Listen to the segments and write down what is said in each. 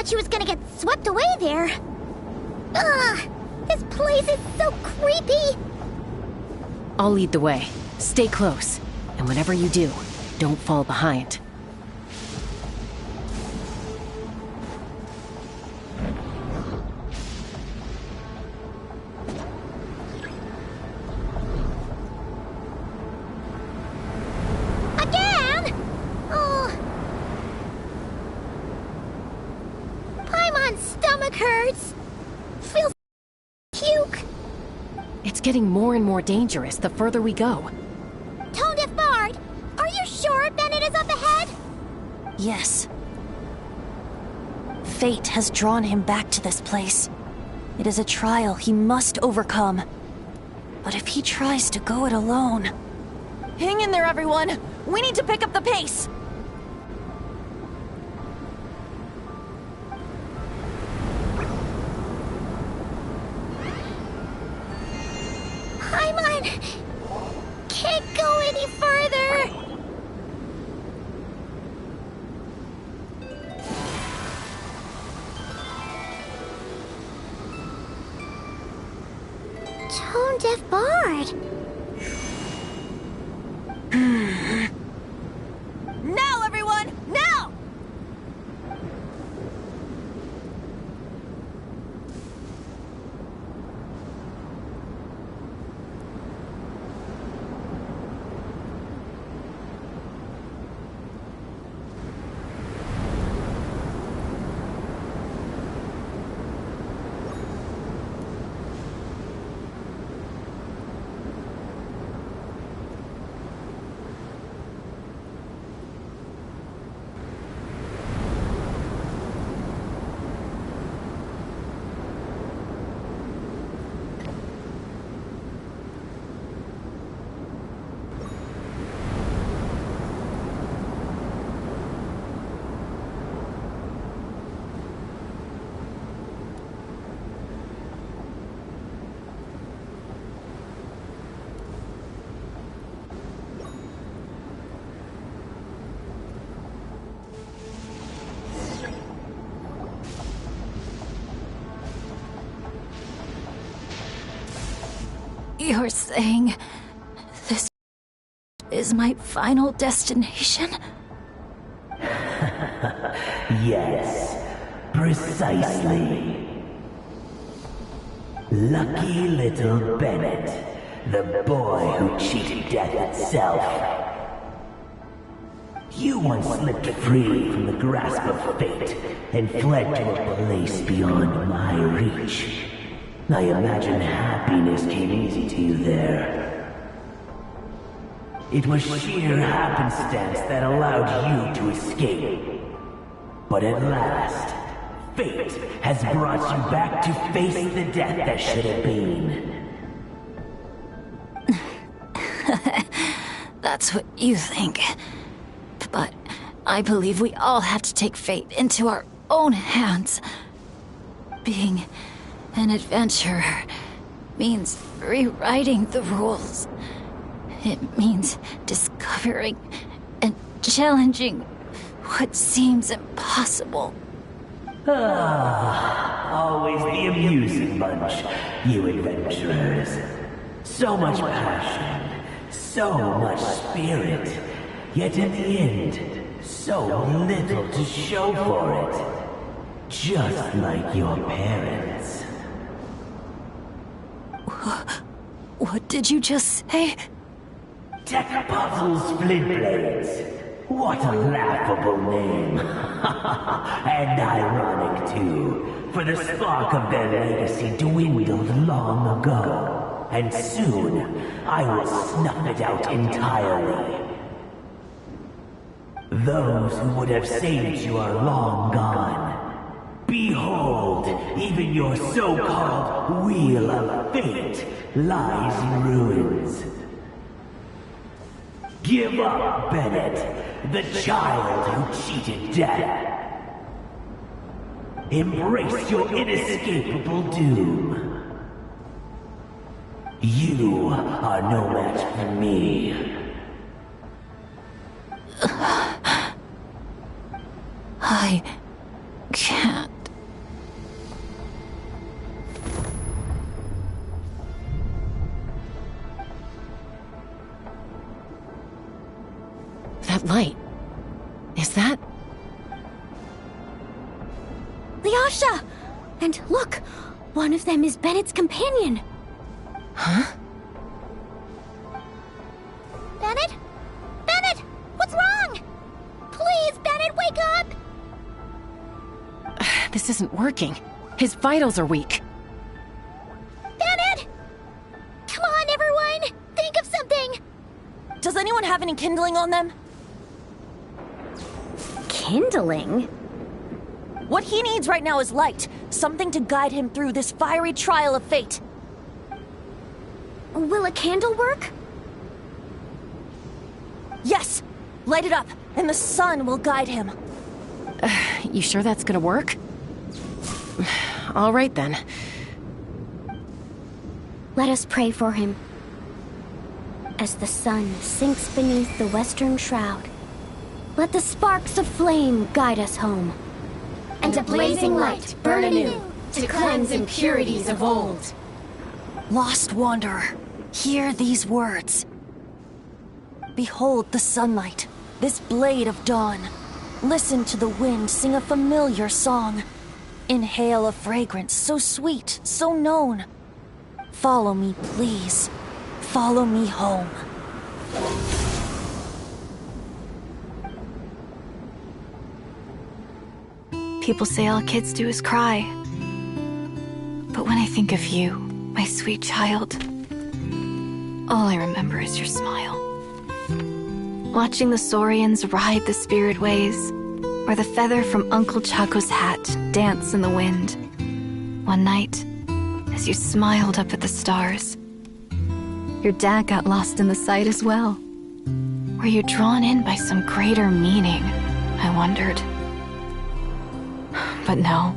thought she was gonna get swept away there. Ugh! This place is so creepy! I'll lead the way. Stay close. And whatever you do, don't fall behind. Again? Oh. Paimon's stomach hurts. Feels puke. It's getting more and more dangerous the further we go. Tone-deaf Bard, are you sure Bennett is up ahead? Yes. Fate has drawn him back to this place. It is a trial he must overcome. But if he tries to go it alone... Hang in there, everyone! We need to pick up the pace! Paimon can't go any further. Tone-deaf Bard. Now, everyone! Now! You're saying this is my final destination? Yes, precisely. Lucky little Bennett, the boy who cheated death itself. You once slipped free from the grasp of fate and fled to a place beyond my reach. I imagine happiness came easy to you there. It was sheer happenstance that allowed you to escape. But at last, fate has brought you back to face the death that should have been. That's what you think. But I believe we all have to take fate into our own hands. Being an adventurer means rewriting the rules. It means discovering and challenging what seems impossible. Always the amusing bunch, you adventurers. So much passion, so much spirit, yet in the end, so little to show for it. Just like your parents. What did you just say? Tech Puzzle Splitblades. What a laughable name. And ironic, too, for the spark of their legacy dwindled long ago. And soon, I will snuff it out entirely. Those who would have saved you are long gone. Behold, even your so-called Wheel of Fate lies in ruins. Give up, Bennett, the child who cheated death. Embrace your inescapable doom. You are no match for me. I can't. That light. Is that... Lyasha! And look, one of them is Bennett's companion. Huh? Bennett? Bennett! What's wrong? Please, Bennett, wake up! This isn't working. His vitals are weak. Bennett! Come on, everyone! Think of something! Does anyone have any kindling on them? Kindling? What he needs right now is light. Something to guide him through this fiery trial of fate. Will a candle work? Yes! Light it up, and the sun will guide him. You sure that's gonna work? All right then. Let us pray for him. As the sun sinks beneath the western shroud, let the sparks of flame guide us home. And a blazing light burn anew to cleanse impurities of old. Lost wanderer, hear these words. Behold the sunlight, this blade of dawn. Listen to the wind sing a familiar song. Inhale a fragrance so sweet, so known. Follow me, please. Follow me home. People say all kids do is cry. But when I think of you, my sweet child, all I remember is your smile. Watching the Saurians ride the spirit ways, or the feather from Uncle Chaco's hat dance in the wind. One night, as you smiled up at the stars, your dad got lost in the sight as well. Were you drawn in by some greater meaning? I wondered. But no.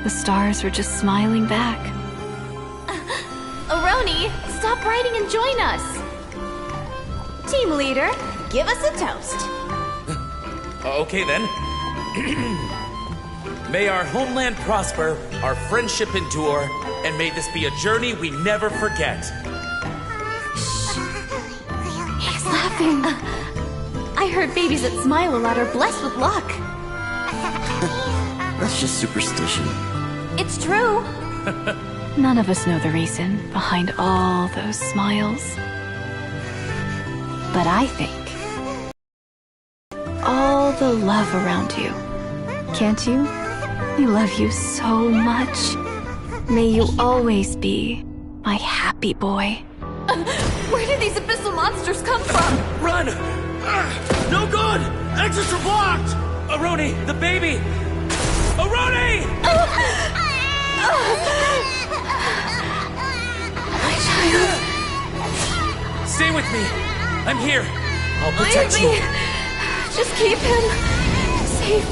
The stars were just smiling back. Aroni, stop writing and join us! Team leader, give us a toast. Okay then. May our homeland prosper, our friendship endure, and may this be a journey we never forget. He's laughing. I heard babies that smile a lot are blessed with luck. That's just superstition. It's true. None of us know the reason behind all those smiles. But I think all the love around you. Can't you? I love you so much. May you always be my happy boy. Where did these abyssal monsters come from? Run! No good! Exits are blocked! Aroni, the baby! Aroni! My child. Stay with me. I'm here. I'll protect you. Just keep him safe.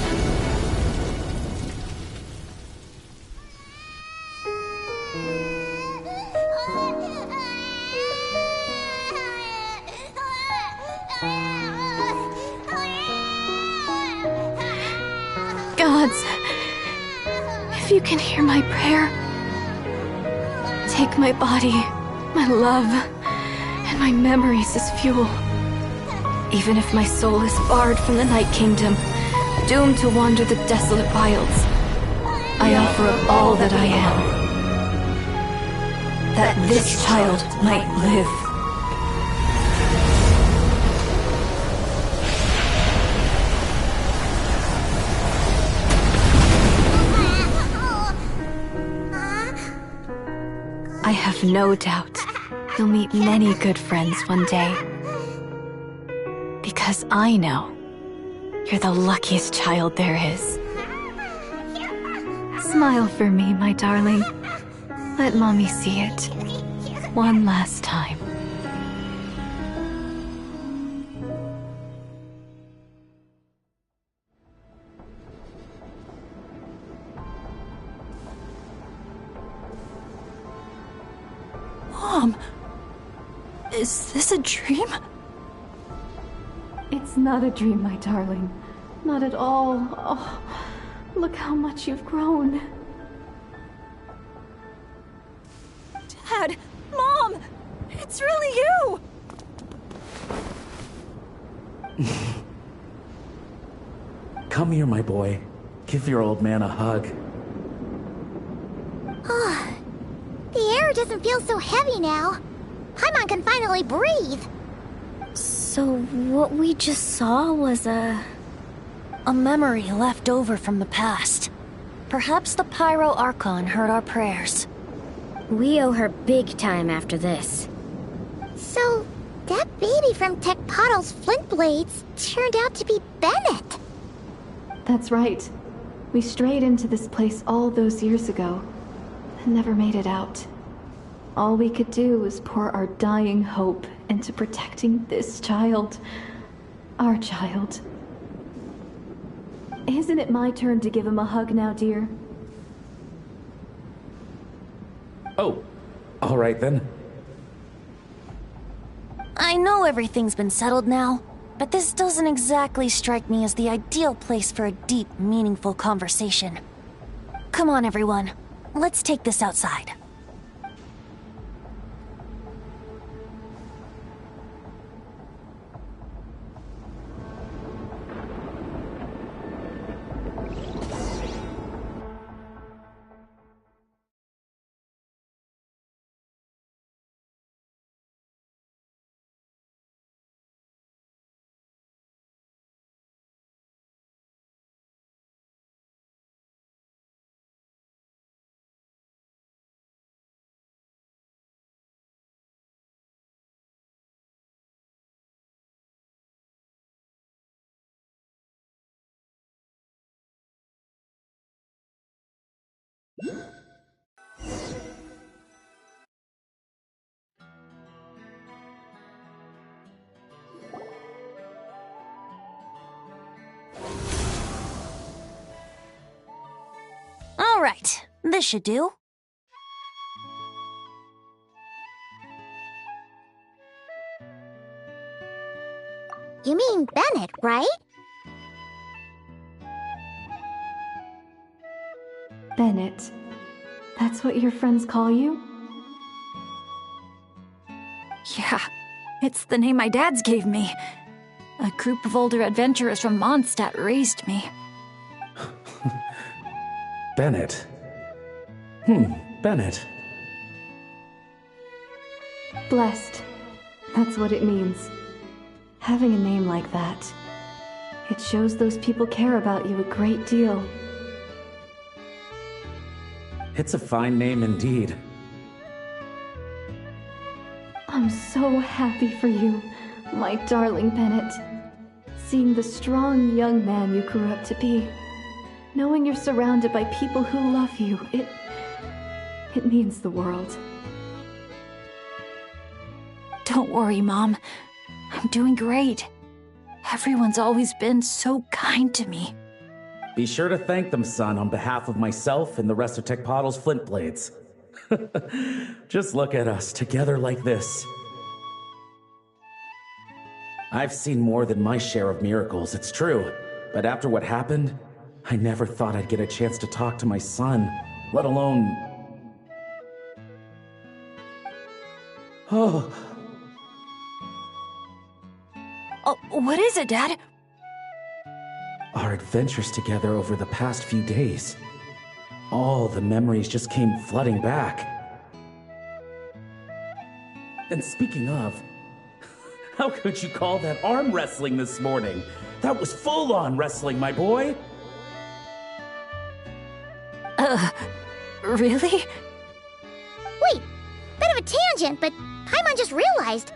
Gods, if you can hear my prayer, take my body, my love, and my memories as fuel. Even if my soul is barred from the Night Kingdom, doomed to wander the desolate wilds, I offer up all that I am, that this child might live. I have no doubt you'll meet many good friends one day. Because I know you're the luckiest child there is. Smile for me, my darling. Let Mommy see it. One last time. Mom! Is this a dream? It's not a dream, my darling. Not at all. Oh, look how much you've grown. Dad! Mom! It's really you! Come here, my boy. Give your old man a hug. The air doesn't feel so heavy now. Paimon can finally breathe. So what we just saw was a memory left over from the past. Perhaps the Pyro Archon heard our prayers. We owe her big time after this. So, that baby from Tecpato's Flint Blades turned out to be Bennett. That's right. We strayed into this place all those years ago and never made it out. All we could do was pour our dying hope into protecting this child. Our child. Isn't it my turn to give him a hug now, dear? Oh, all right then. I know everything's been settled now, but this doesn't exactly strike me as the ideal place for a deep, meaningful conversation. Come on, everyone. Let's take this outside. All right, this should do. You mean Bennett, right? Bennett. That's what your friends call you? Yeah, it's the name my dad's gave me. A group of older adventurers from Mondstadt raised me. Bennett. Bennett. Blessed. That's what it means. Having a name like that. It shows those people care about you a great deal. It's a fine name indeed. I'm so happy for you, my darling Bennett. Seeing the strong young man you grew up to be. Knowing you're surrounded by people who love you, it means the world. Don't worry, Mom. I'm doing great. Everyone's always been so kind to me. Be sure to thank them, son, on behalf of myself and the rest of Tecpato's Flint Blades. Just look at us, together like this. I've seen more than my share of miracles, it's true. But after what happened, I never thought I'd get a chance to talk to my son, let alone... Oh... Oh, what is it, Dad? Our adventures together over the past few days. All the memories just came flooding back. And speaking of, how could you call that arm wrestling this morning? That was full-on wrestling, my boy! Really? Wait, bit of a tangent, but Paimon just realized.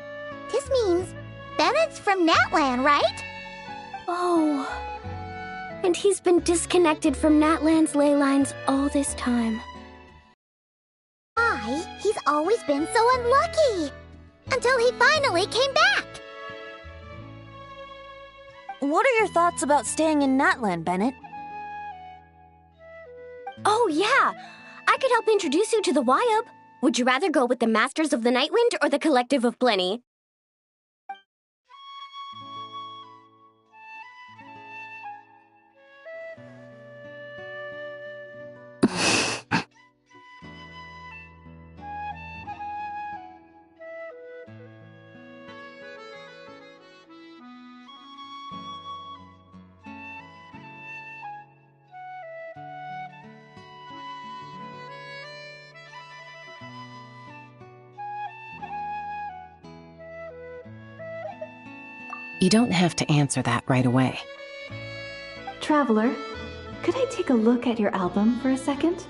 This means Bennett's from Natlan, right? Oh. And he's been disconnected from Natlan's ley lines all this time. Why, he's always been so unlucky. Until he finally came back. What are your thoughts about staying in Natlan, Bennett? Oh, yeah! I could help introduce you to the Wyub. Would you rather go with the Masters of the Nightwind or the Collective of Plenty? You don't have to answer that right away. Traveler, could I take a look at your album for a second?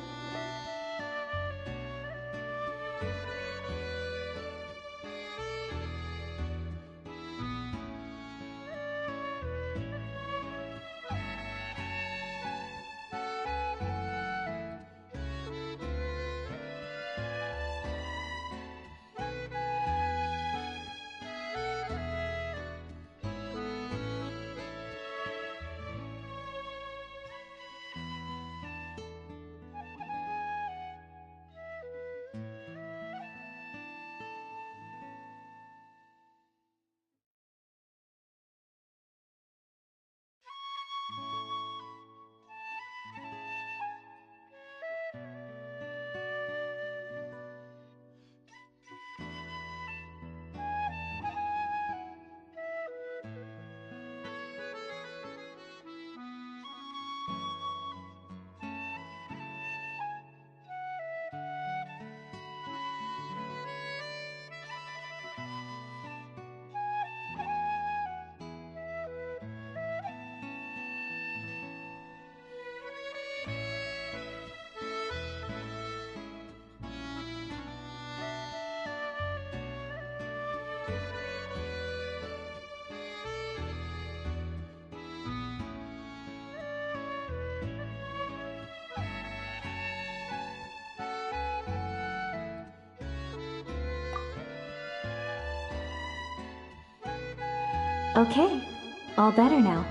Okay, all better now.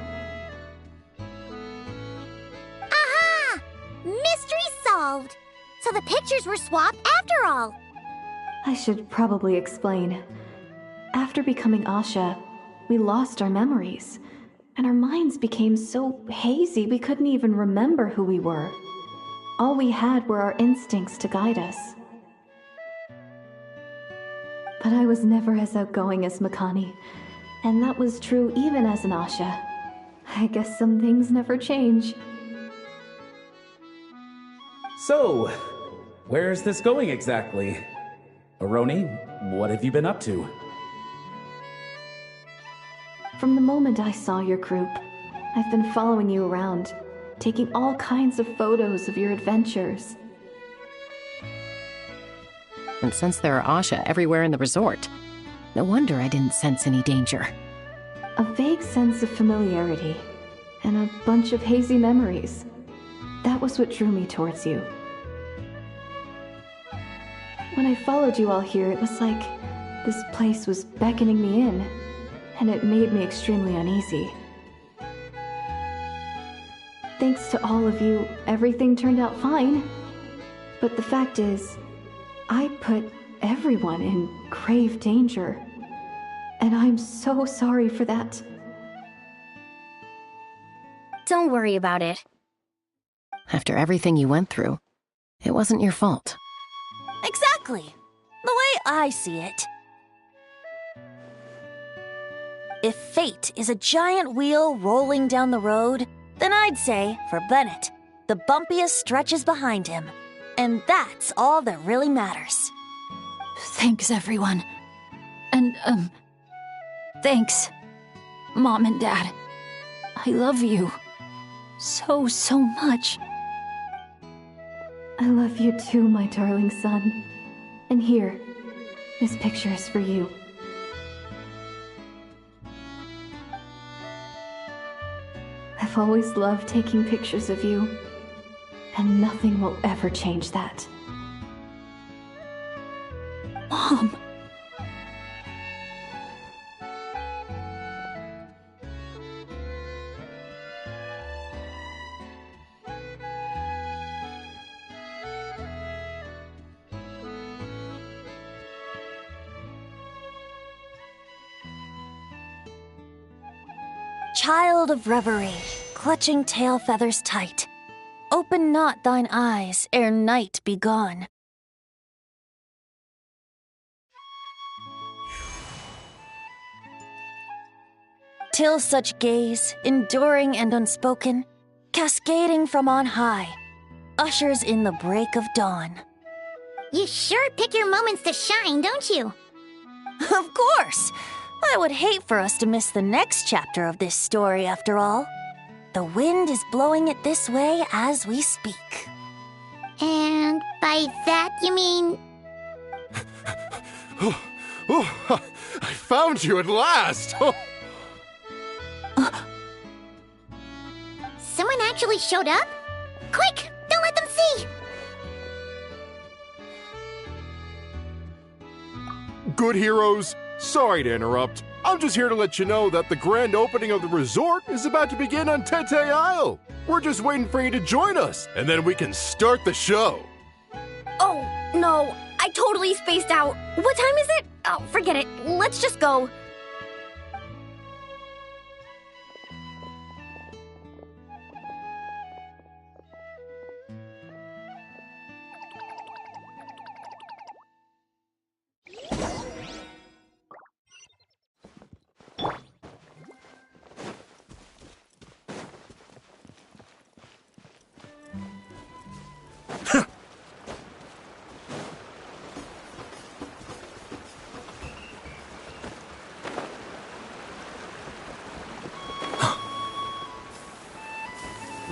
Aha! Mystery solved! So the pictures were swapped after all! I should probably explain. After becoming Asha, we lost our memories, and our minds became so hazy we couldn't even remember who we were. All we had were our instincts to guide us. But I was never as outgoing as Makani, and that was true even as an Asha. I guess some things never change. So, where's this going exactly? Aroni, what have you been up to? From the moment I saw your group, I've been following you around, taking all kinds of photos of your adventures. And since there are Asha everywhere in the resort, no wonder I didn't sense any danger. A vague sense of familiarity, and a bunch of hazy memories. That was what drew me towards you. When I followed you all here, it was like this place was beckoning me in, and it made me extremely uneasy. Thanks to all of you, everything turned out fine. But the fact is, I put everyone in grave danger. And I'm so sorry for that. Don't worry about it. After everything you went through, it wasn't your fault. Exactly. The way I see it. If fate is a giant wheel rolling down the road, then I'd say, for Bennett, the bumpiest stretch is behind him. And that's all that really matters. Thanks, everyone. And, thanks, Mom and Dad. I love you so, so much. I love you too, my darling son. And here, this picture is for you. I've always loved taking pictures of you, and nothing will ever change that. Mom. Child of reverie, clutching tail feathers tight, open not thine eyes ere night be gone. Till such gaze, enduring and unspoken, cascading from on high, ushers in the break of dawn. You sure pick your moments to shine, don't you? Of course! I would hate for us to miss the next chapter of this story, after all. The wind is blowing it this way as we speak. And by that you mean... Oh, I found you at last! Someone actually showed up? Quick! Don't let them see! Good heroes, sorry to interrupt. I'm just here to let you know that the grand opening of the resort is about to begin on Tete Isle. We're just waiting for you to join us, and then we can start the show. Oh, no. I totally spaced out. What time is it? Oh, forget it. Let's just go.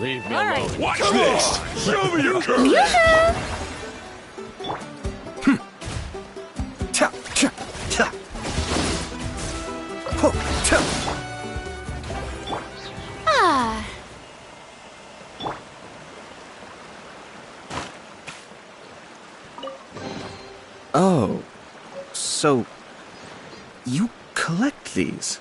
Leave me alone. Watch this! Show me your courage! Ah. Oh, so you collect these?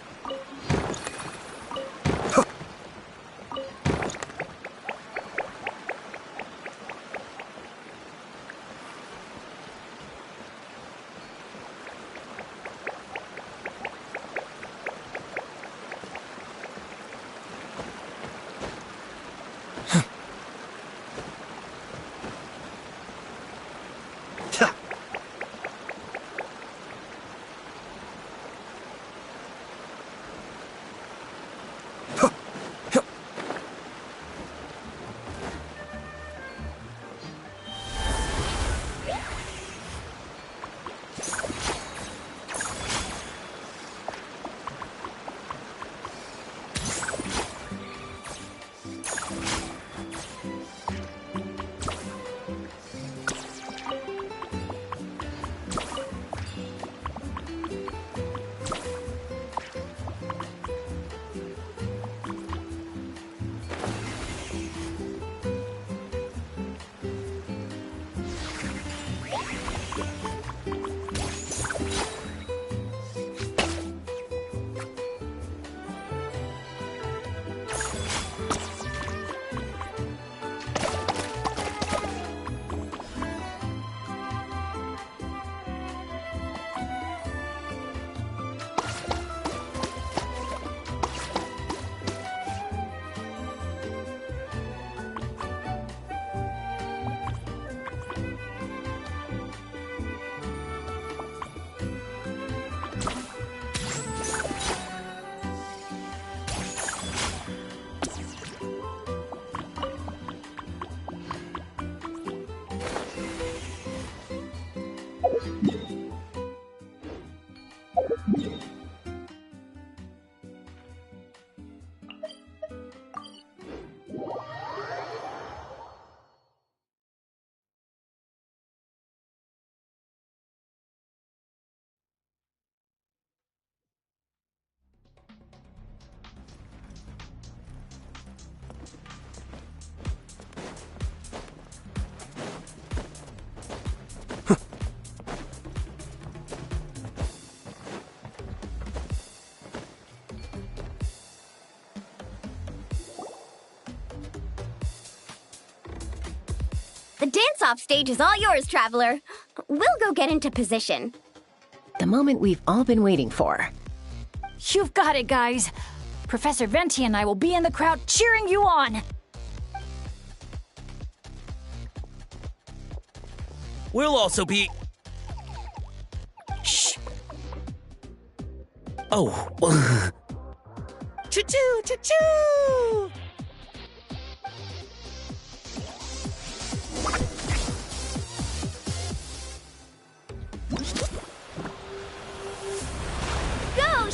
The dance-off stage is all yours, Traveler. We'll go get into position. The moment we've all been waiting for. You've got it, guys. Professor Venti and I will be in the crowd cheering you on. We'll also be... Shh. Oh. Choo-choo, choo-choo! Go,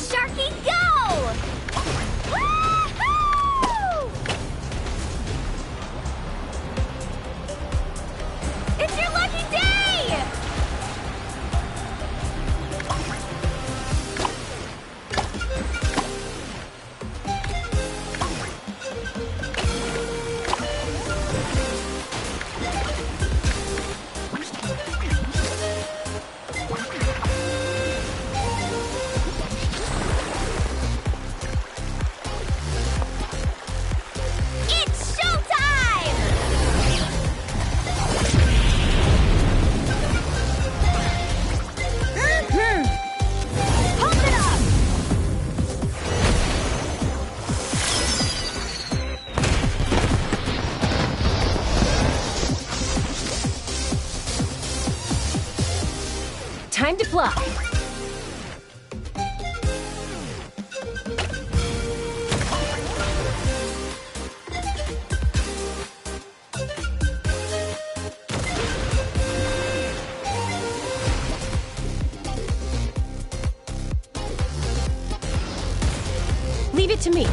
Leave it to me.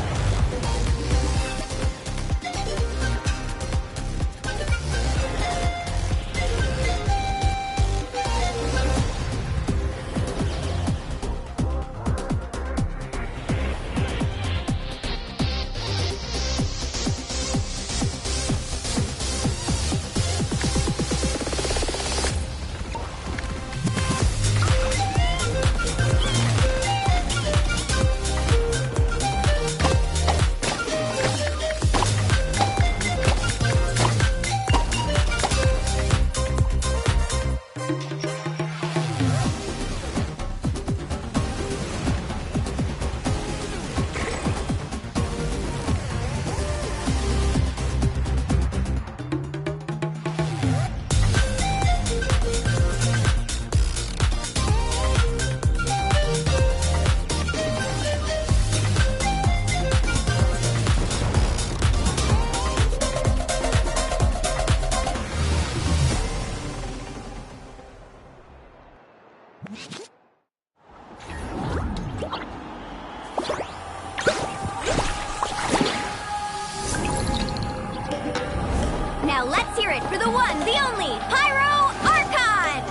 Now let's hear it for the one, the only, Pyro Archon!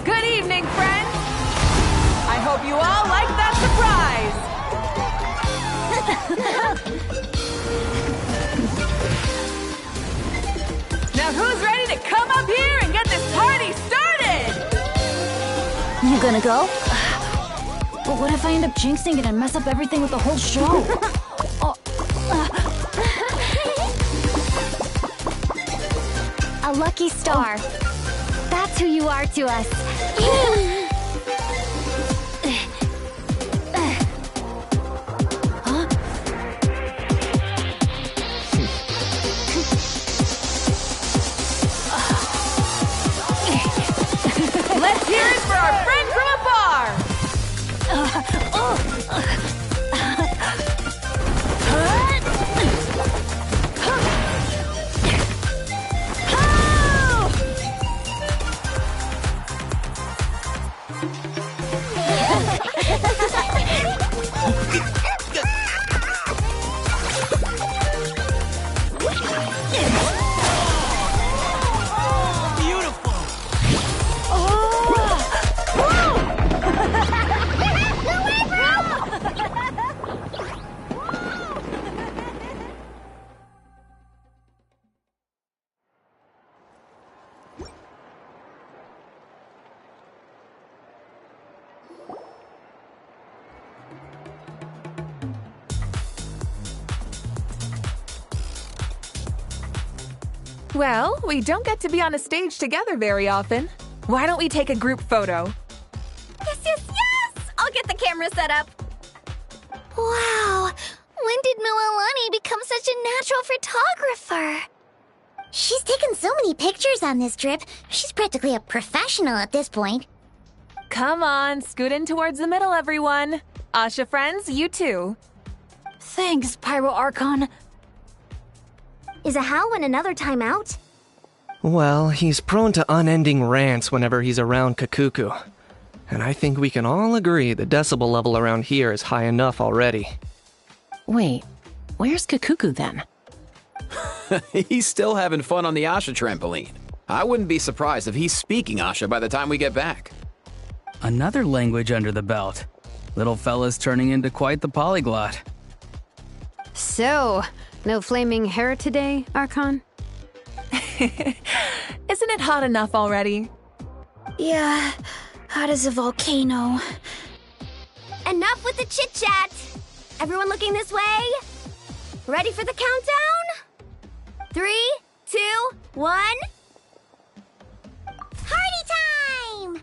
Good evening, friends! I hope you all like that surprise! Now who's ready to come up here and get this party started? You gonna go? But what if I end up jinxing it and mess up everything with the whole show? A lucky star. That's who you are to us. Let's hear it for our friend from afar! Well, we don't get to be on a stage together very often. Why don't we take a group photo? Yes, yes, yes! I'll get the camera set up. Wow, when did Mililani become such a natural photographer? She's taken so many pictures on this trip. She's practically a professional at this point. Come on, scoot in towards the middle, everyone. Asha friends, you too. Thanks, Pyro Archon. Is a Halwyn another timeout? Well, he's prone to unending rants whenever he's around Kakuku. And I think we can all agree the decibel level around here is high enough already. Wait, where's Kakuku then? He's still having fun on the Asha trampoline. I wouldn't be surprised if he's speaking Asha by the time we get back. Another language under the belt. Little fella's turning into quite the polyglot. So, no flaming hair today, Archon? Isn't it hot enough already? Yeah, hot as a volcano. Enough with the chit-chat! Everyone looking this way? Ready for the countdown? 3, 2, 1... Party time!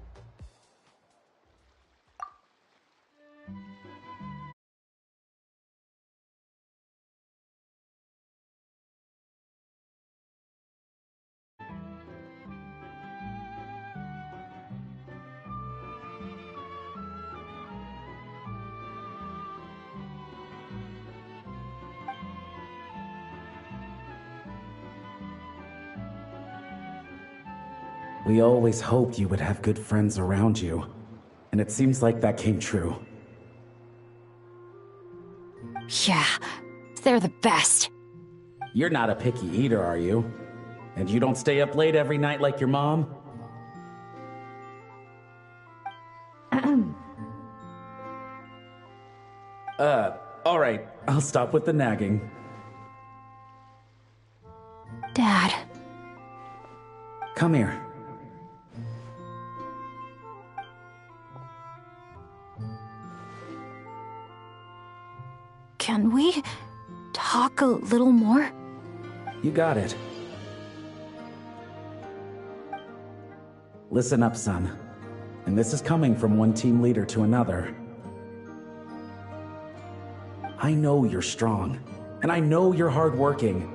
We always hoped you would have good friends around you, and it seems like that came true. Yeah, they're the best. You're not a picky eater, are you? And you don't stay up late every night like your mom? Alright, I'll stop with the nagging. Dad. Come here. Can we talk a little more? You got it. Listen up, son. And this is coming from one team leader to another. I know you're strong, and I know you're hardworking.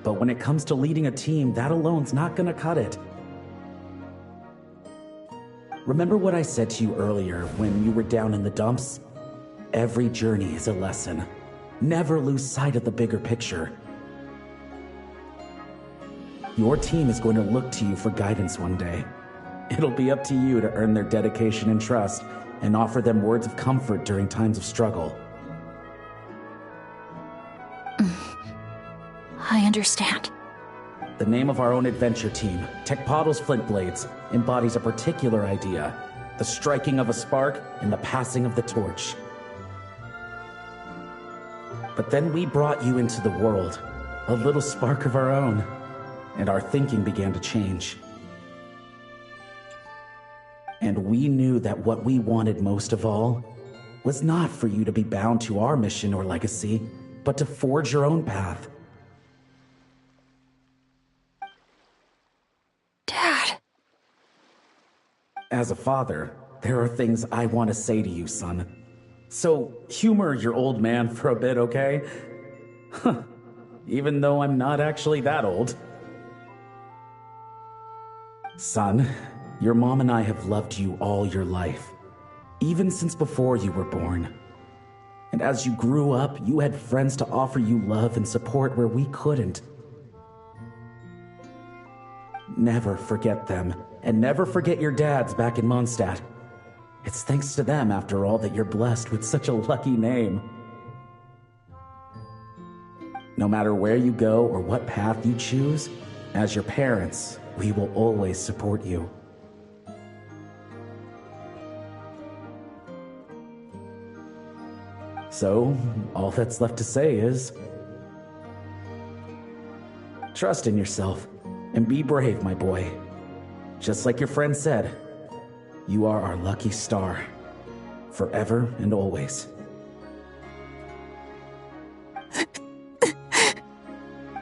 But when it comes to leading a team, that alone's not gonna cut it. Remember what I said to you earlier when you were down in the dumps? Every journey is a lesson. Never lose sight of the bigger picture. Your team is going to look to you for guidance one day. It'll be up to you to earn their dedication and trust and offer them words of comfort during times of struggle. I understand. The name of our own adventure team, Tecpado's Flint Blades, embodies a particular idea: the striking of a spark and the passing of the torch. But then we brought you into the world, a little spark of our own, and our thinking began to change. And we knew that what we wanted most of all was not for you to be bound to our mission or legacy, but to forge your own path. Dad. As a father, there are things I want to say to you, son. So humor your old man for a bit, okay? Even though I'm not actually that old. Son, your mom and I have loved you all your life, even since before you were born. And as you grew up, you had friends to offer you love and support where we couldn't. Never forget them, and never forget your dads back in Mondstadt. It's thanks to them, after all, that you're blessed with such a lucky name. No matter where you go or what path you choose, as your parents, we will always support you. So, all that's left to say is, trust in yourself and be brave, my boy. Just like your friend said, you are our lucky star, forever and always.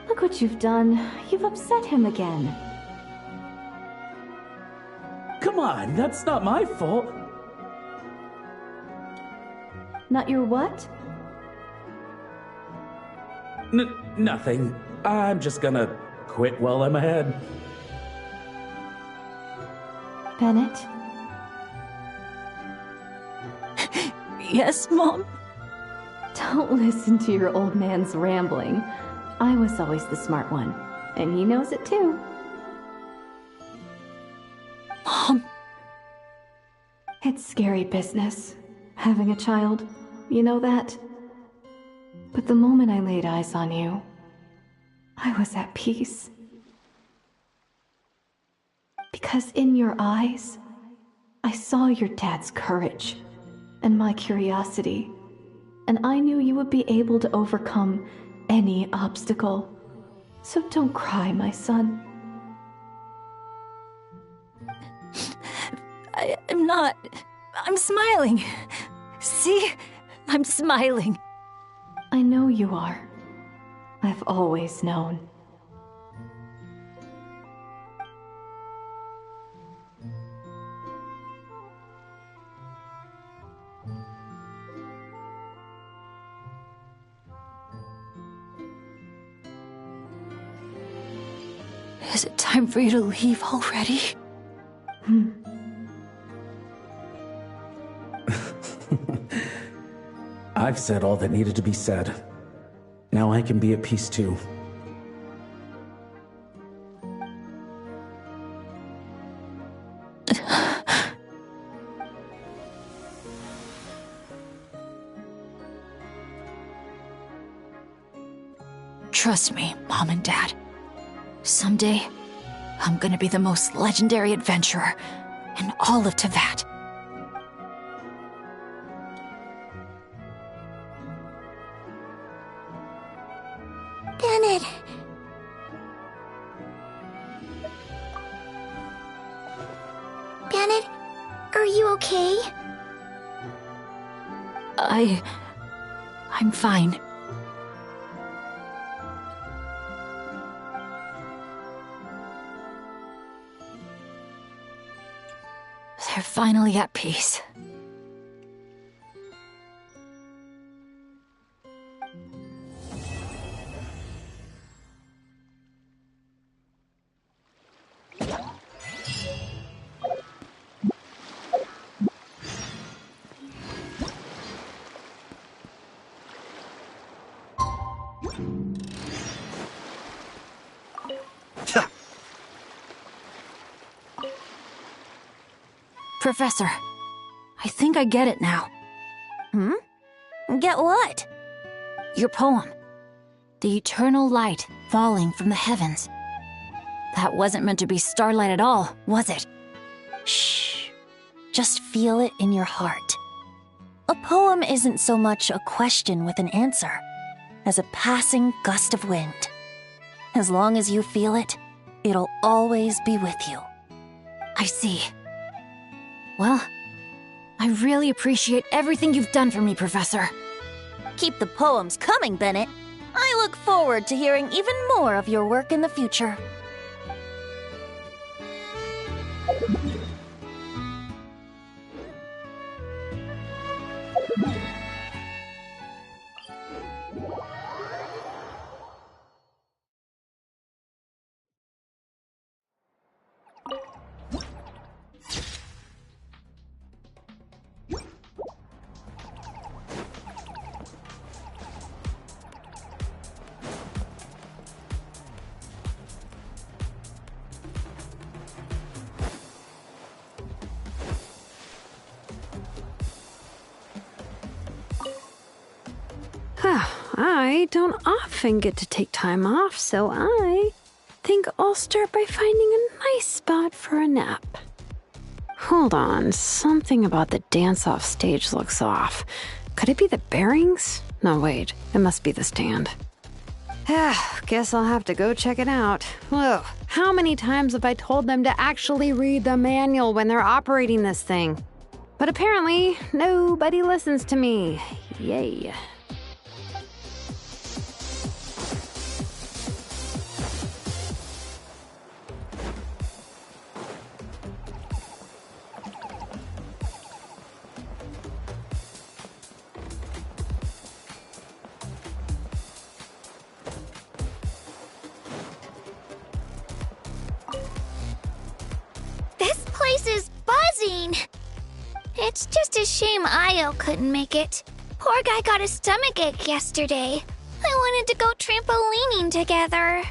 Look what you've done. You've upset him again. Come on, that's not my fault. Not your what? Nothing. I'm just gonna quit while I'm ahead. Bennett? Yes, Mom? Don't listen to your old man's rambling. I was always the smart one, and he knows it too. Mom. It's scary business, having a child. You know that? But the moment I laid eyes on you, I was at peace. Because in your eyes, I saw your dad's courage and my curiosity, and I knew you would be able to overcome any obstacle. So don't cry, my son. I'm not. I'm smiling. See? I'm smiling. I know you are. I've always known. Is it time for you to leave already? I've said all that needed to be said. Now I can be at peace too. Trust me, Mom and Dad. Someday, I'm gonna be the most legendary adventurer in all of Teyvat. Bennett. Bennett, are you okay? I'm fine. They're finally at peace. Professor, I think I get it now. Get what? Your poem. The eternal light falling from the heavens. That wasn't meant to be starlight at all, was it? Shh. Just feel it in your heart. A poem isn't so much a question with an answer as a passing gust of wind. As long as you feel it, it'll always be with you. I see. Well, I really appreciate everything you've done for me, Professor. Keep the poems coming, Bennett. I look forward to hearing even more of your work in the future. I don't often get to take time off, so I think I'll start by finding a nice spot for a nap. Hold on, something about the dance-off stage looks off. Could it be the bearings? No, wait, it must be the stand. Guess I'll have to go check it out. Whoa, how many times have I told them to actually read the manual when they're operating this thing? But apparently, nobody listens to me. Yay. This place is buzzing. It's just a shame Io couldn't make it. Poor guy got a stomachache yesterday. I wanted to go trampolining together.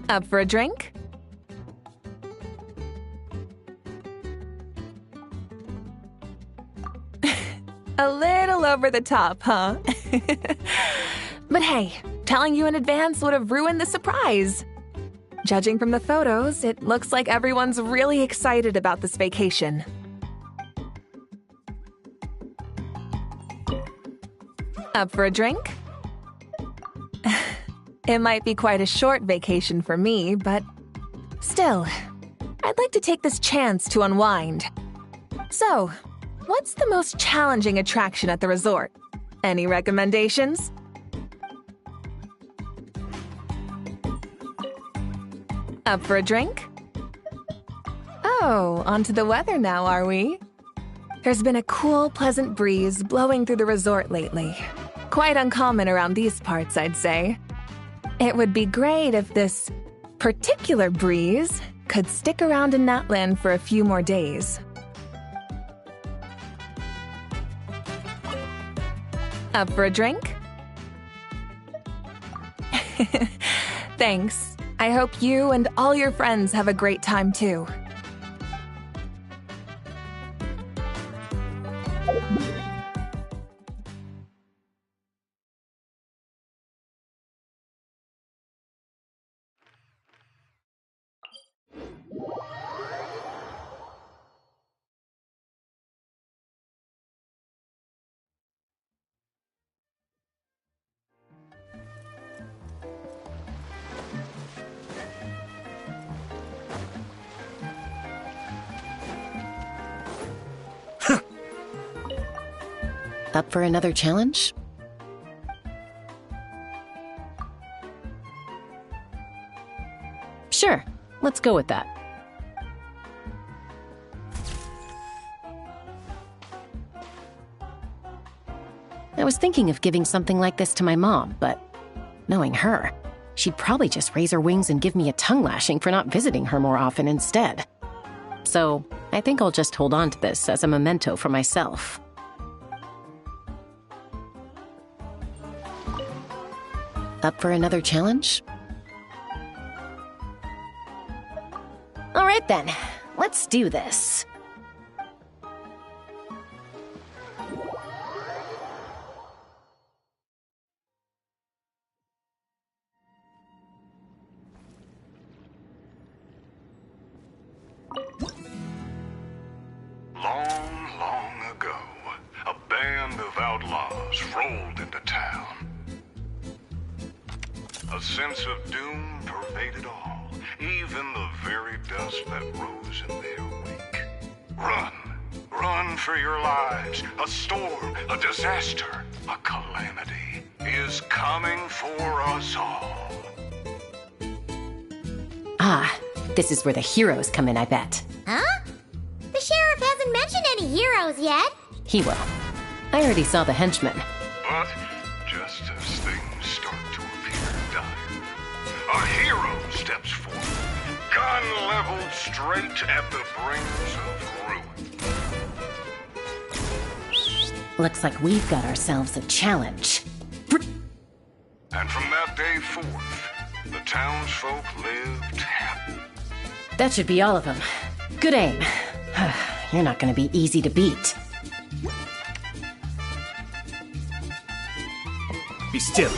Up for a drink? A little over the top, huh? But hey, telling you in advance would have ruined the surprise. Judging from the photos, it looks like everyone's really excited about this vacation. Up for a drink? It might be quite a short vacation for me, but still, I'd like to take this chance to unwind. So, what's the most challenging attraction at the resort? Any recommendations? Up for a drink? Oh, onto the weather now, are we? There's been a cool, pleasant breeze blowing through the resort lately. Quite uncommon around these parts, I'd say. It would be great if this particular breeze could stick around in Natlan for a few more days. Up for a drink? Thanks. I hope you and all your friends have a great time too. Up for another challenge? Sure, let's go with that. I was thinking of giving something like this to my mom, but knowing her, she'd probably just raise her wings and give me a tongue lashing for not visiting her more often instead. So I think I'll just hold on to this as a memento for myself. Up for another challenge? All right then, let's do this. Long, long ago, a band of outlaws rolled into town. A sense of doom pervaded all, even the very dust that rose in their wake. Run! Run for your lives! A storm, a disaster, a calamity is coming for us all. Ah, this is where the heroes come in, I bet. Huh? The sheriff hasn't mentioned any heroes yet. He will. I already saw the henchmen. But just as things start to appear dire, a hero steps forward, gun leveled straight at the brains of ruin. Looks like we've got ourselves a challenge. And from that day forth, the townsfolk lived happy. That should be all of them. Good aim. You're not gonna be easy to beat. Be still.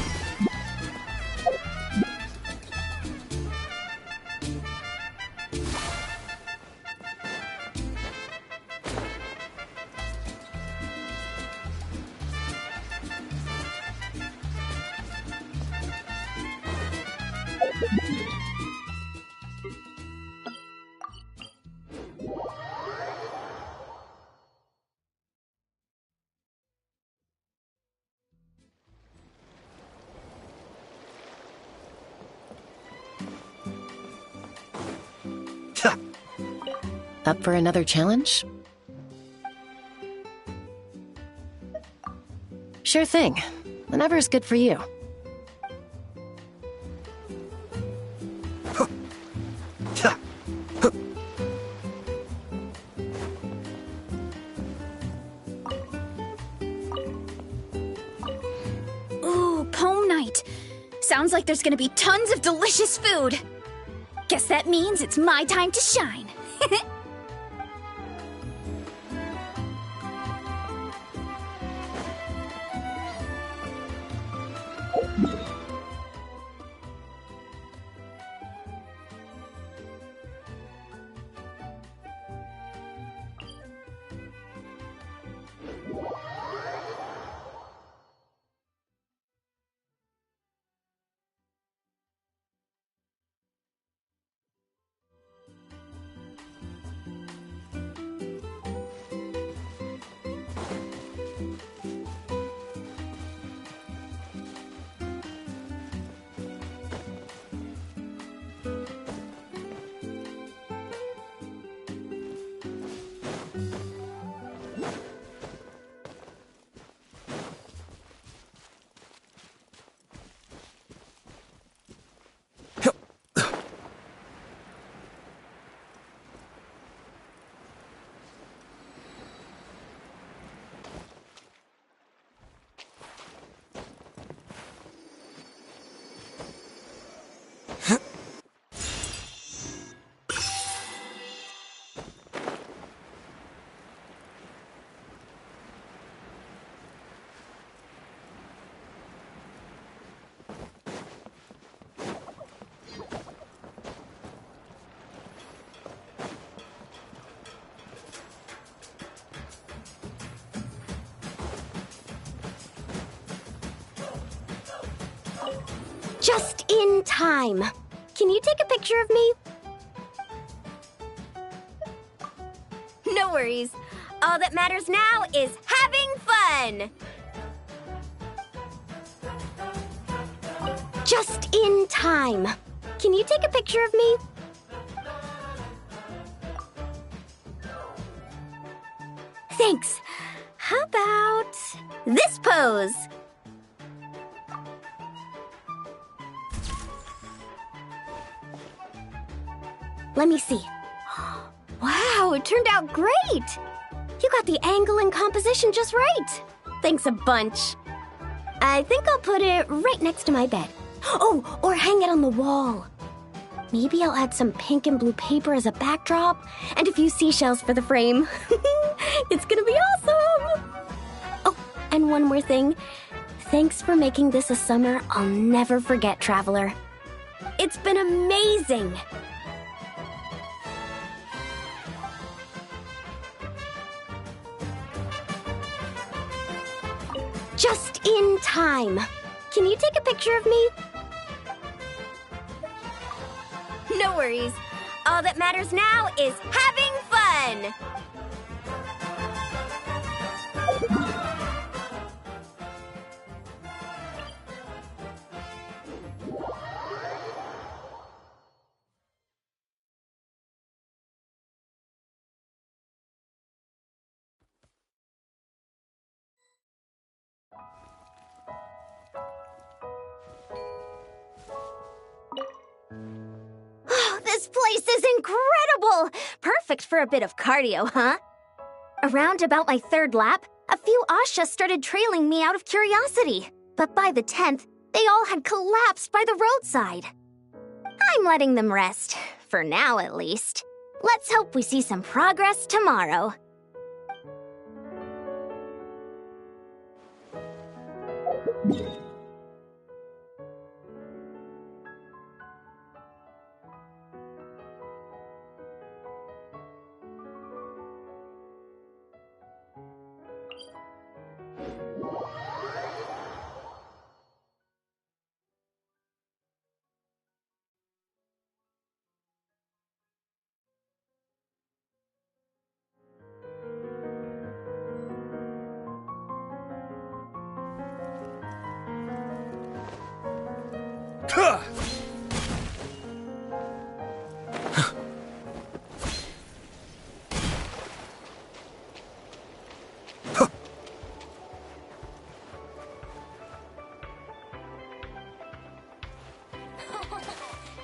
Up for another challenge? Sure thing. Whenever's good for you. Ooh, poem night. Sounds like there's gonna be tons of delicious food. Guess that means it's my time to shine. Just in time. Can you take a picture of me? No worries. All that matters now is having fun! Just in time. Can you take a picture of me? Thanks. How about this pose? Let me see. Wow, it turned out great! You got the angle and composition just right. Thanks a bunch. I think I'll put it right next to my bed. Oh, or hang it on the wall. Maybe I'll add some pink and blue paper as a backdrop and a few seashells for the frame. It's gonna be awesome! Oh, and one more thing. Thanks for making this a summer I'll never forget, Traveler. It's been amazing! Just in time. Can you take a picture of me? No worries. All that matters now is having fun! This place is incredible! Perfect for a bit of cardio, huh? Around about my third lap, A few Asha started trailing me out of curiosity, but by the 10th, they all had collapsed by the roadside. I'm letting them rest, for now at least. Let's hope we see some progress tomorrow.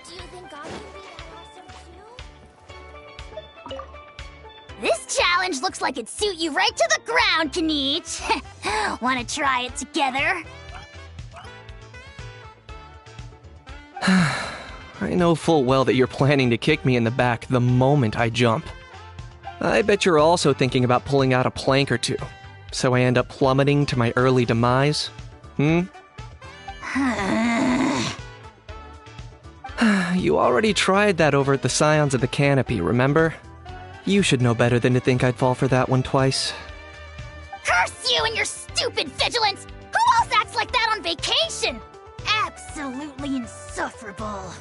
Do you think I can be that awesome too? This challenge looks like it'd suit you right to the ground, Kanich. Wanna try it together? I know full well that you're planning to kick me in the back the moment I jump. I bet you're also thinking about pulling out a plank or two, so I end up plummeting to my early demise? Hmm? You already tried that over at the Scions of the Canopy, remember? You should know better than to think I'd fall for that one twice. Curse you and your stupid vigilance! Who else acts like that on vacation? Absolutely insufferable.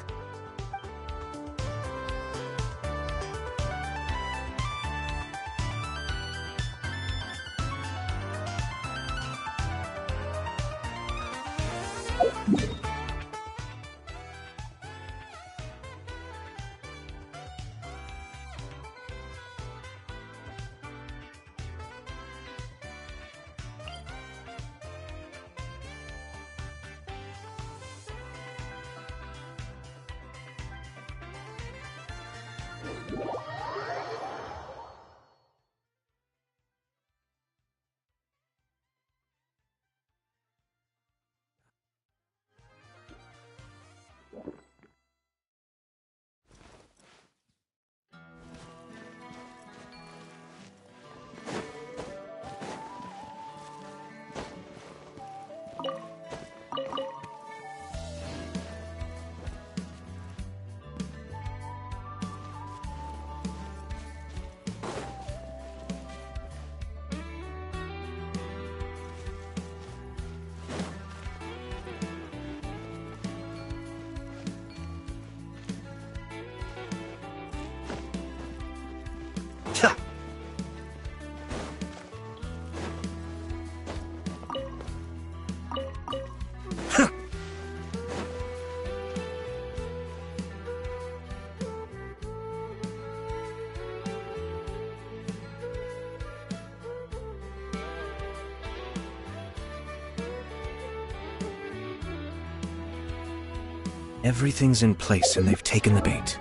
Everything's in place and they've taken the bait.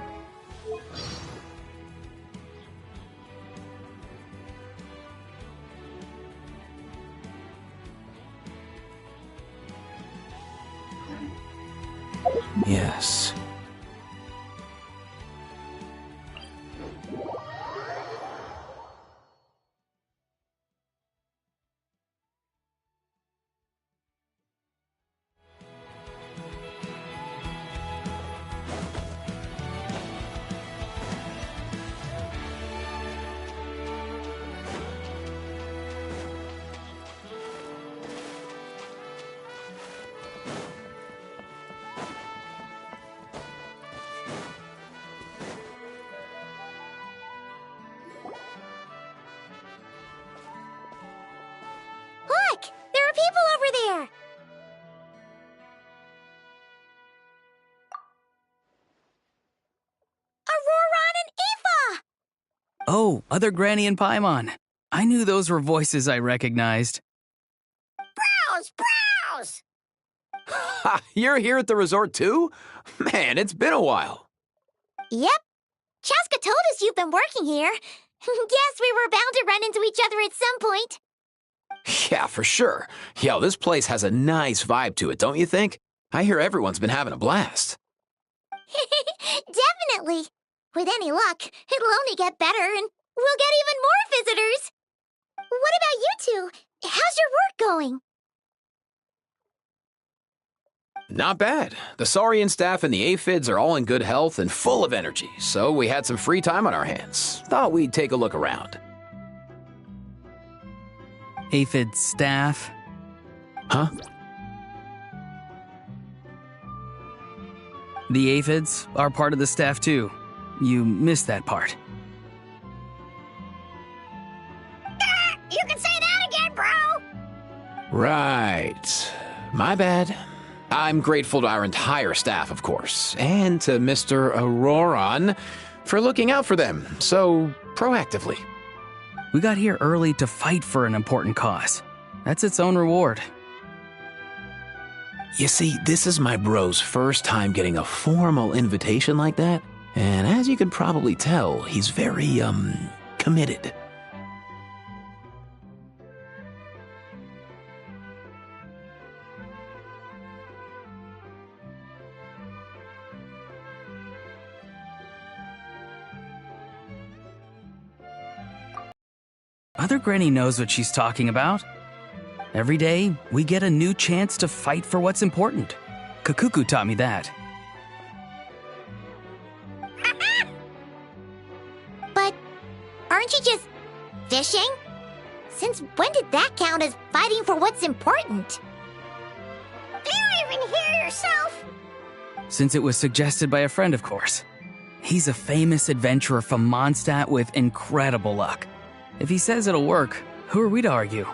Yes. Look! There are people over there! Auroron and Aoife! Oh, other Granny and Paimon. I knew those were voices I recognized. Browse! Browse! Ha! You're here at the resort too? Man, it's been a while. Yep. Chaska told us you've been working here. Guess we were bound to run into each other at some point. Yeah, for sure. Yo, this place has a nice vibe to it, don't you think? I hear everyone's been having a blast. Definitely. With any luck, it'll only get better and we'll get even more visitors. What about you two? How's your work going? Not bad. The Saurian staff and the aphids are all in good health and full of energy, so we had some free time on our hands. Thought we'd take a look around. Aphid staff? Huh? The aphids are part of the staff too. You missed that part. You can say that again, bro! Right. My bad. I'm grateful to our entire staff, of course, and to Mr. Auroron for looking out for them so proactively. We got here early to fight for an important cause. That's its own reward. You see, this is my bro's first time getting a formal invitation like that, and as you can probably tell, he's very, committed. Other Granny knows what she's talking about. Every day, we get a new chance to fight for what's important. Kakuku taught me that. But aren't you just fishing? Since when did that count as fighting for what's important? Do you even hear yourself? Since it was suggested by a friend, of course. He's a famous adventurer from Mondstadt with incredible luck. If he says it'll work, who are we to argue?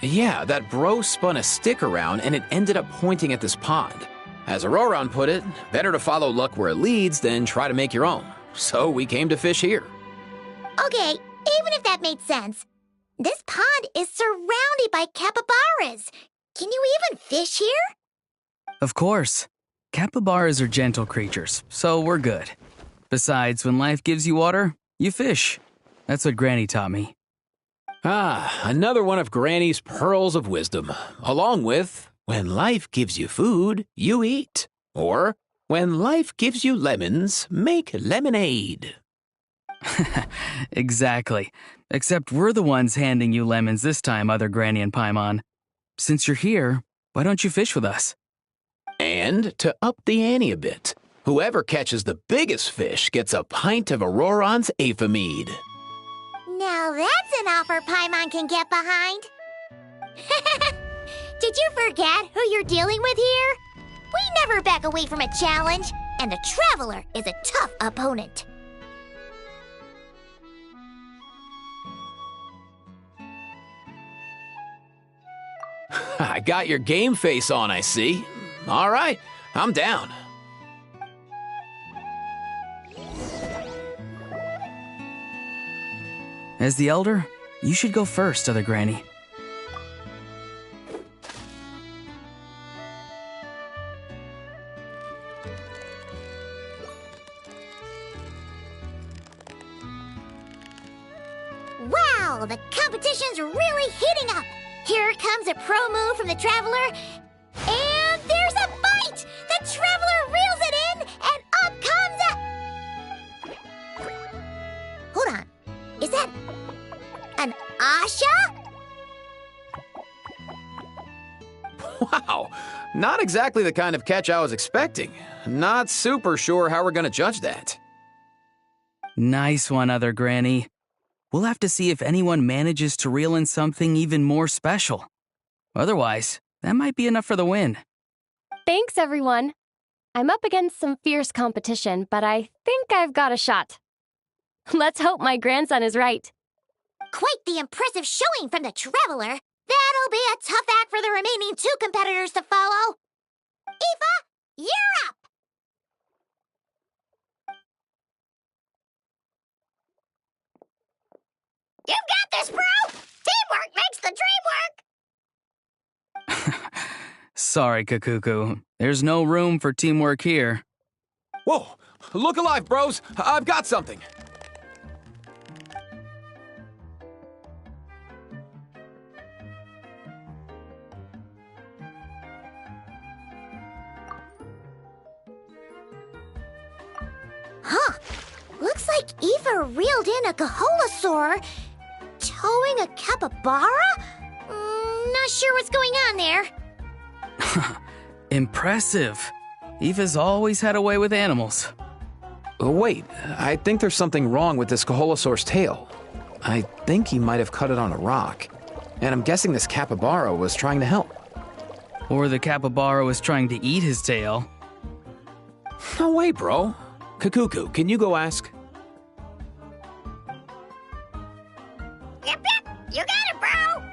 Yeah, that bro spun a stick around and it ended up pointing at this pond. As Auroron put it, better to follow luck where it leads than try to make your own. So we came to fish here. Okay, even if that made sense, this pond is surrounded by capybaras. Can you even fish here? Of course. Capybaras are gentle creatures, so we're good. Besides, when life gives you water, you fish. That's what Granny taught me. Ah, another one of Granny's pearls of wisdom, along with, when life gives you food, you eat. Or, when life gives you lemons, make lemonade. Exactly. Except we're the ones handing you lemons this time, other Granny and Paimon. Since you're here, why don't you fish with us? And to up the ante a bit, whoever catches the biggest fish gets a pint of Auroron's Aphid. Now that's an offer Paimon can get behind. Did you forget who you're dealing with here? We never back away from a challenge, and the Traveler is a tough opponent. I got your game face on, I see. All right, I'm down. As the elder, you should go first, other Granny. Wow, the competition's really heating up. Here comes a pro move from the Traveler, and there's a bite! The Traveler reels it in, and up comes a... Hold on, is that an Asha? Wow, not exactly the kind of catch I was expecting. Not super sure how we're gonna judge that. Nice one, other Granny. We'll have to see if anyone manages to reel in something even more special. Otherwise, that might be enough for the win. Thanks, everyone. I'm up against some fierce competition, but I think I've got a shot. Let's hope my grandson is right. Quite the impressive showing from the Traveler. That'll be a tough act for the remaining two competitors to follow. Aoife, you're up! You've got this, bro! Teamwork makes the dream work! Sorry, Kakuku. There's no room for teamwork here. Whoa, look alive, bros! I've got something! Huh. Looks like Eva reeled in a Kaholasaur, towing a capybara? Not sure what's going on there. Impressive. Eva's always had a way with animals. Oh, wait, I think there's something wrong with this Kaholasaur's tail. I think he might have cut it on a rock. And I'm guessing this capybara was trying to help. Or the capybara was trying to eat his tail. No way, bro. Kakuku, can you go ask? Yep, you got it, bro.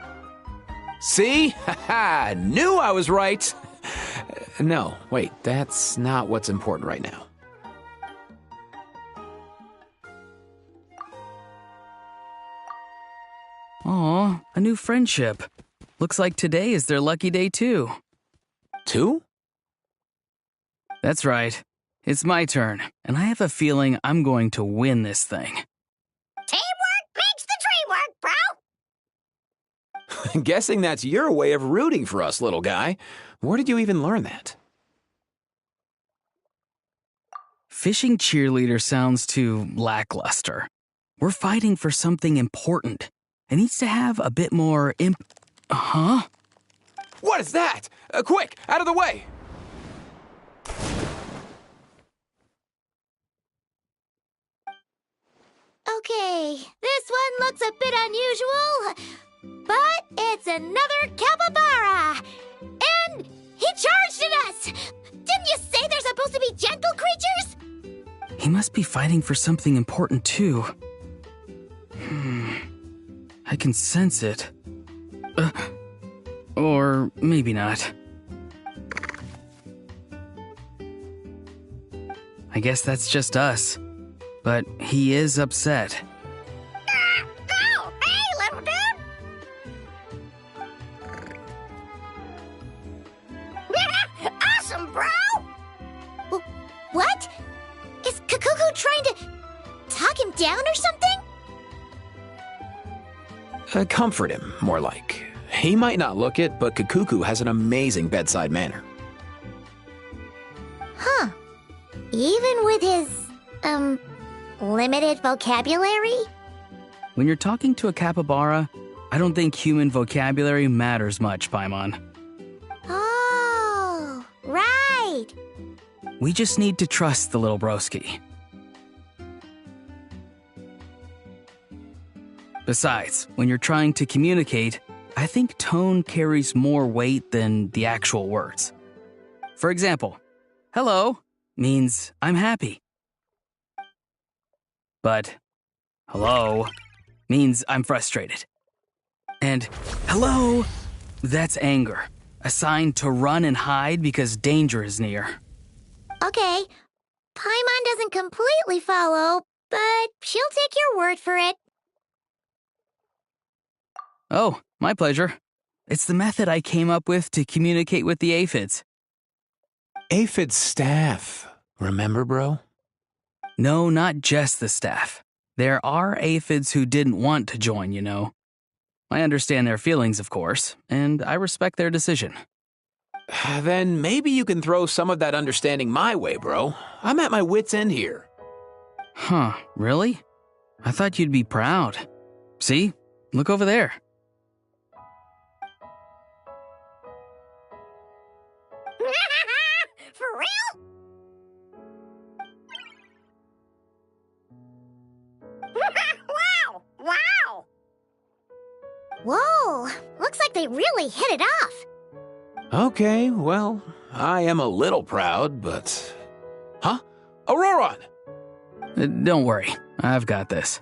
See? Haha, knew I was right. No, wait, that's not what's important right now. Aw, a new friendship. Looks like today is their lucky day too. 2? That's right. It's my turn, and I have a feeling I'm going to win this thing. Teamwork makes the dream work, bro. Guessing that's your way of rooting for us, little guy. Where did you even learn that? Fishing cheerleader sounds too lackluster. We're fighting for something important. It needs to have a bit more Huh? What is that? Quick, out of the way! Okay, this one looks a bit unusual, but it's another capybara. And he charged at us! Didn't you say they're supposed to be gentle creatures? He must be fighting for something important too. I can sense it. Or maybe not. I guess that's just us. But he is upset. Go! Hey, little dude! Awesome, bro! What? Is Kakuku trying to talk him down or something? Comfort him, more like. He might not look it, but Kakuku has an amazing bedside manner. Huh. Even with his, limited vocabulary? When you're talking to a capybara, I don't think human vocabulary matters much, Paimon. Oh, right. We just need to trust the little broski. Besides, when you're trying to communicate, I think tone carries more weight than the actual words. For example, hello means I'm happy. But hello means I'm frustrated. And hello, that's anger, a sign to run and hide because danger is near. Okay, Paimon doesn't completely follow, but she'll take your word for it. Oh, my pleasure. It's the method I came up with to communicate with the aphids. Aphid staff. Remember, bro? No, not just the staff. There are aphids who didn't want to join, you know. I understand their feelings, of course, and I respect their decision. Then maybe you can throw some of that understanding my way, bro. I'm at my wit's end here. Huh, really? I thought you'd be proud. See? Look over there. For real? Wow! Wow! Whoa! Looks like they really hit it off. Okay, well, I am a little proud, but... Huh? Auroron! Don't worry, I've got this.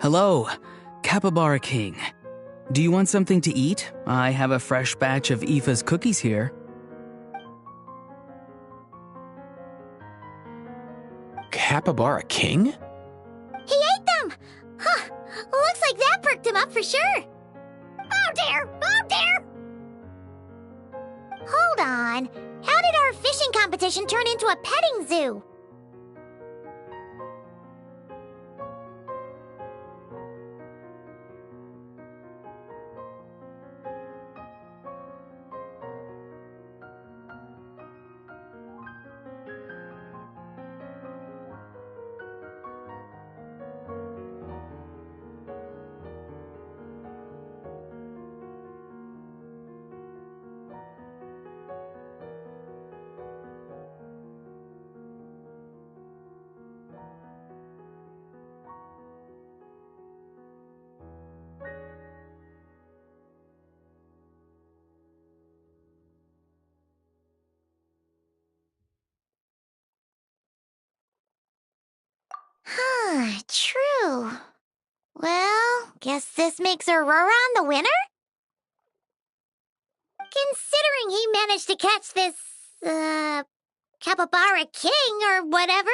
Hello, Capybara King. Do you want something to eat? I have a fresh batch of Aoife's cookies here. capybara king? He ate them! Huh, looks like that perked him up for sure. Oh dear, oh dear! Hold on, how did our fishing competition turn into a petting zoo? Huh, true. Well, guess this makes Auroron the winner? Considering he managed to catch this, capybara king or whatever.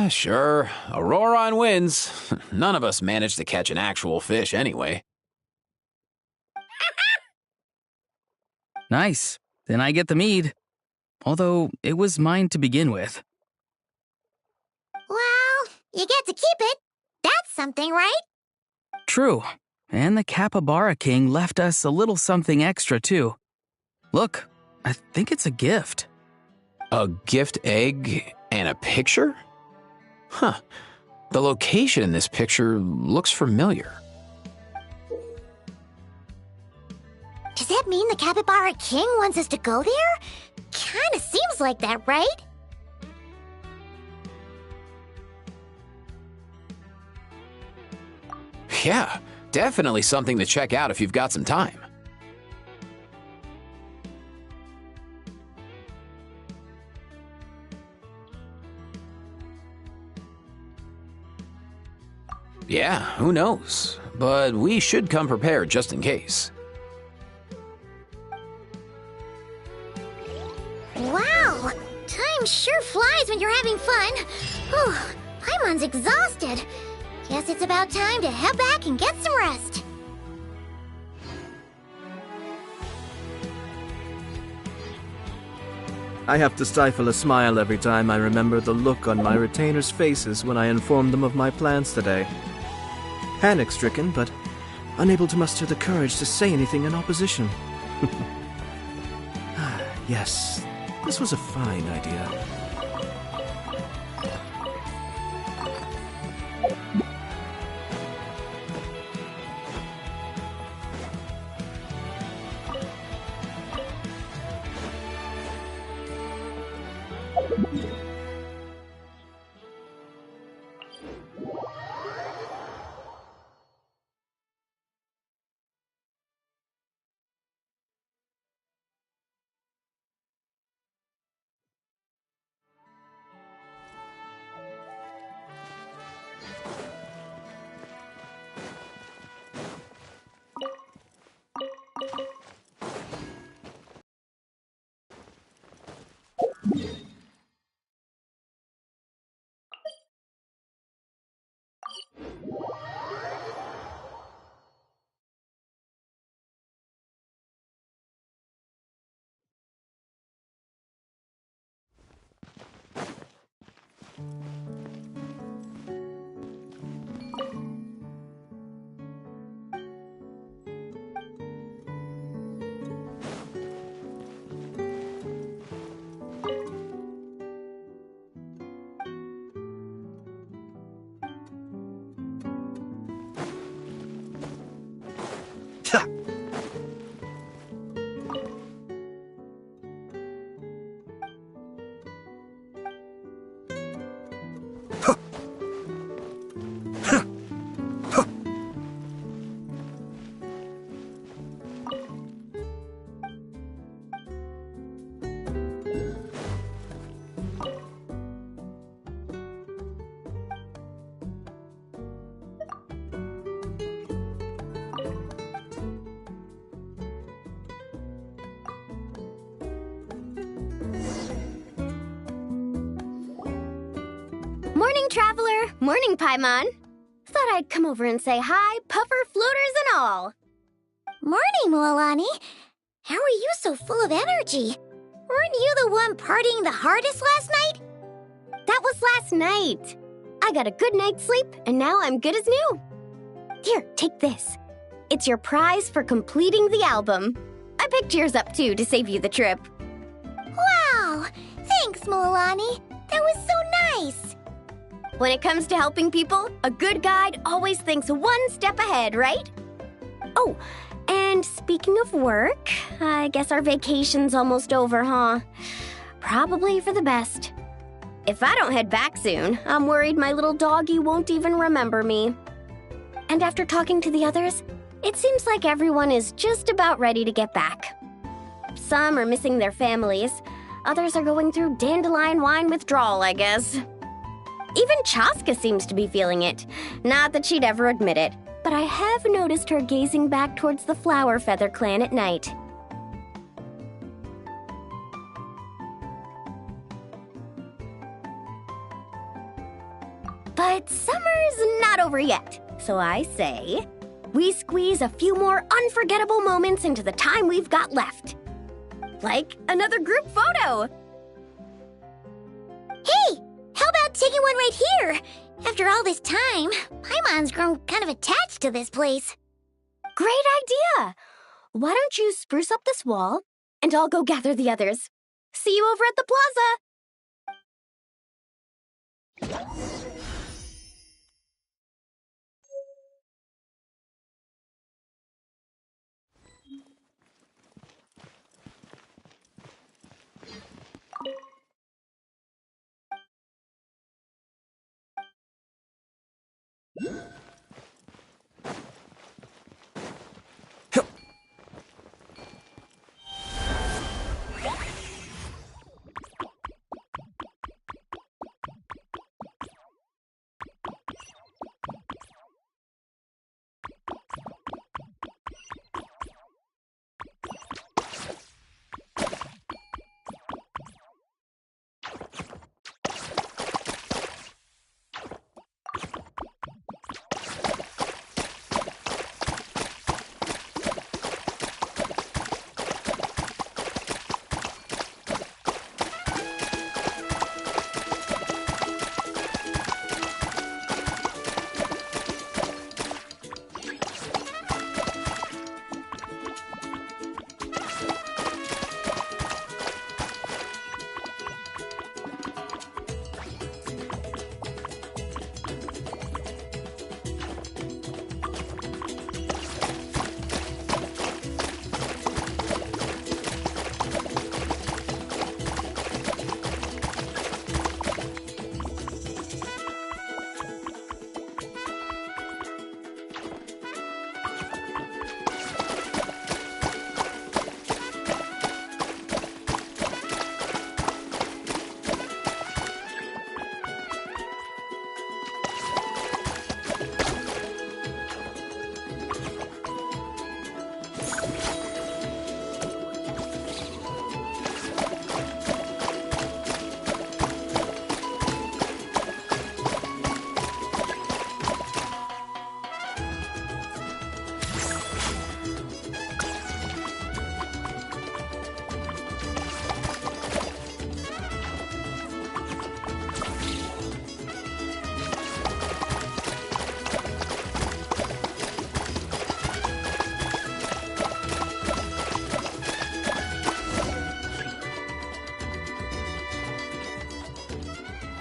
Sure, Auroron wins. None of us managed to catch an actual fish anyway. Nice. Then I get the mead. Although, it was mine to begin with. Well, you get to keep it. That's something, right? True. And the Capybara King left us a little something extra, too. Look, I think it's a gift. A gift egg and a picture? Huh. The location in this picture looks familiar. Does that mean the Capybara King wants us to go there? Kinda seems like that, right? Yeah, definitely something to check out if you've got some time. Yeah, who knows? But we should come prepared just in case. Wow! Time sure flies when you're having fun. Whew, Paimon's exhausted. Guess it's about time to head back and get some rest. I have to stifle a smile every time I remember the look on my retainers' faces when I informed them of my plans today. Panic-stricken, but unable to muster the courage to say anything in opposition. Yes, this was a fine idea. Traveler. Morning, Paimon. Thought I'd come over and say hi, puffer, floaters, and all. Morning, Mualani. How are you so full of energy? Weren't you the one partying the hardest last night? That was last night. I got a good night's sleep, and now I'm good as new. Here, take this. It's your prize for completing the album. I picked yours up, too, to save you the trip. Wow! Thanks, Mualani. That was so nice. When it comes to helping people, a good guide always thinks one step ahead, right? Oh, and speaking of work, I guess our vacation's almost over, huh? Probably for the best. If I don't head back soon, I'm worried my little doggy won't even remember me. And after talking to the others, it seems like everyone is just about ready to get back. Some are missing their families. Others are going through dandelion wine withdrawal, I guess. Even Chaska seems to be feeling it. Not that she'd ever admit it, but I have noticed her gazing back towards the Flower Feather clan at night. But summer's not over yet, so I say, we squeeze a few more unforgettable moments into the time we've got left. Like another group photo. Hey, how about taking one right here? After all this time, Paimon's grown kind of attached to this place. Great idea! Why don't you spruce up this wall, and I'll go gather the others. See you over at the plaza!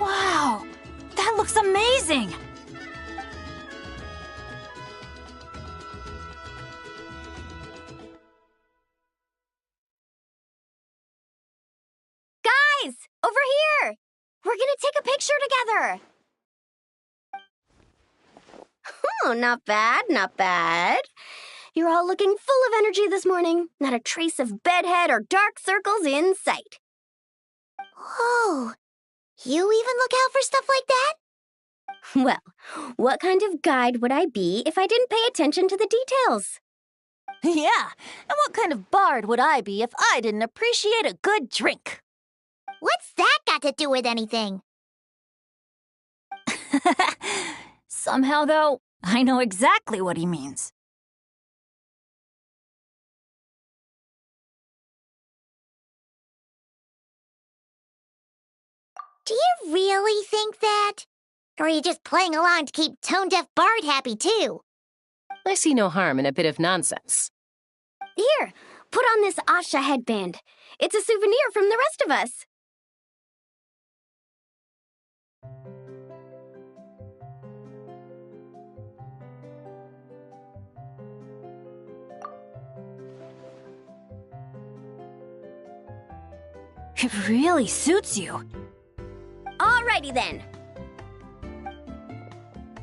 Wow! That looks amazing! Guys! Over here! We're gonna take a picture together! Oh, not bad, not bad. You're all looking full of energy this morning. Not a trace of bedhead or dark circles in sight. Whoa! You even look out for stuff like that? Well, what kind of guide would I be if I didn't pay attention to the details? Yeah, and what kind of bard would I be if I didn't appreciate a good drink? What's that got to do with anything? Somehow, though, I know exactly what he means. Do you really think that? Or are you just playing along to keep Tone Deaf Bard happy, too? I see no harm in a bit of nonsense. Here, put on this Asha headband. It's a souvenir from the rest of us. It really suits you. Alrighty then.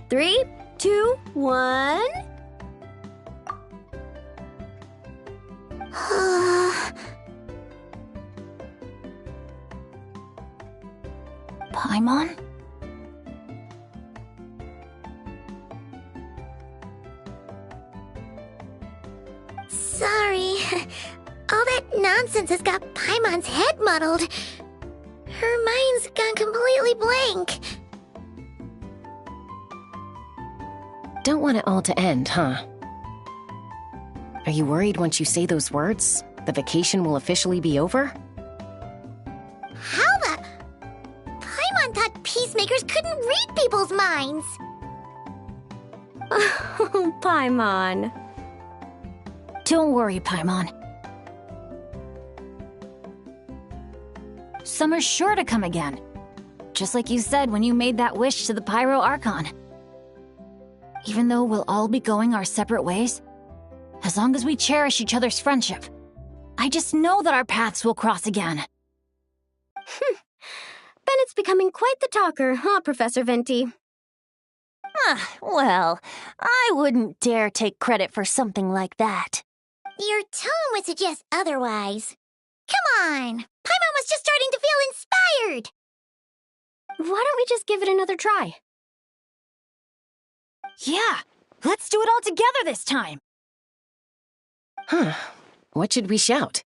3, 2, 1. Paimon? Sorry. All that nonsense has got Paimon's head muddled. Her mind's gone completely blank. Don't want it all to end, huh? Are you worried once you say those words, the vacation will officially be over? How the... Paimon thought peacemakers couldn't read people's minds. Oh, Paimon. Don't worry, Paimon. Summer's sure to come again. Just like you said when you made that wish to the Pyro Archon. Even though we'll all be going our separate ways, as long as we cherish each other's friendship, I just know that our paths will cross again. Bennett's becoming quite the talker, huh, Professor Venti? Well, I wouldn't dare take credit for something like that. Your tone would suggest otherwise. Come on! Paimon was just starting to feel inspired! Why don't we just give it another try? Yeah, let's do it all together this time! Huh. What should we shout?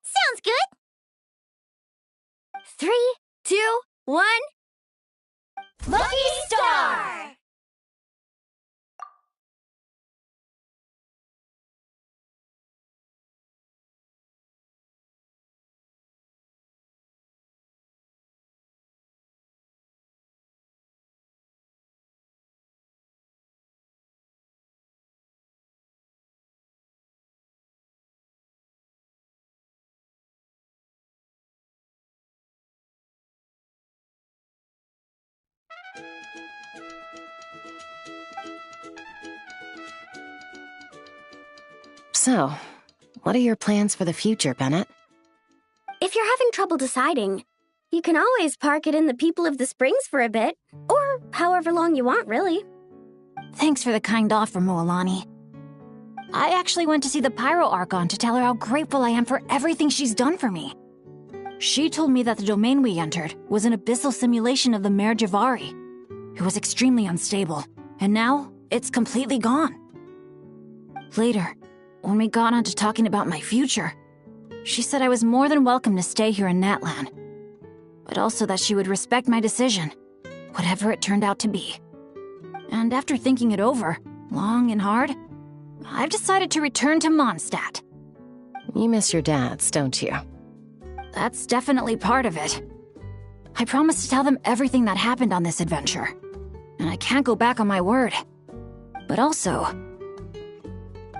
Sounds good! 3, 2, 1... Lucky Star! So, what are your plans for the future, Bennett? If you're having trouble deciding, you can always park it in the People of the Springs for a bit. Or however long you want, really. Thanks for the kind offer, Moalani. I actually went to see the Pyro Archon to tell her how grateful I am for everything she's done for me. She told me that the domain we entered was an abyssal simulation of the Mare Javari. It was extremely unstable, and now it's completely gone. Later, when we got on to talking about my future, she said I was more than welcome to stay here in Natlan, but also that she would respect my decision, whatever it turned out to be. And after thinking it over, long and hard, I've decided to return to Mondstadt. You miss your dads, don't you? That's definitely part of it. I promised to tell them everything that happened on this adventure, and I can't go back on my word. But also,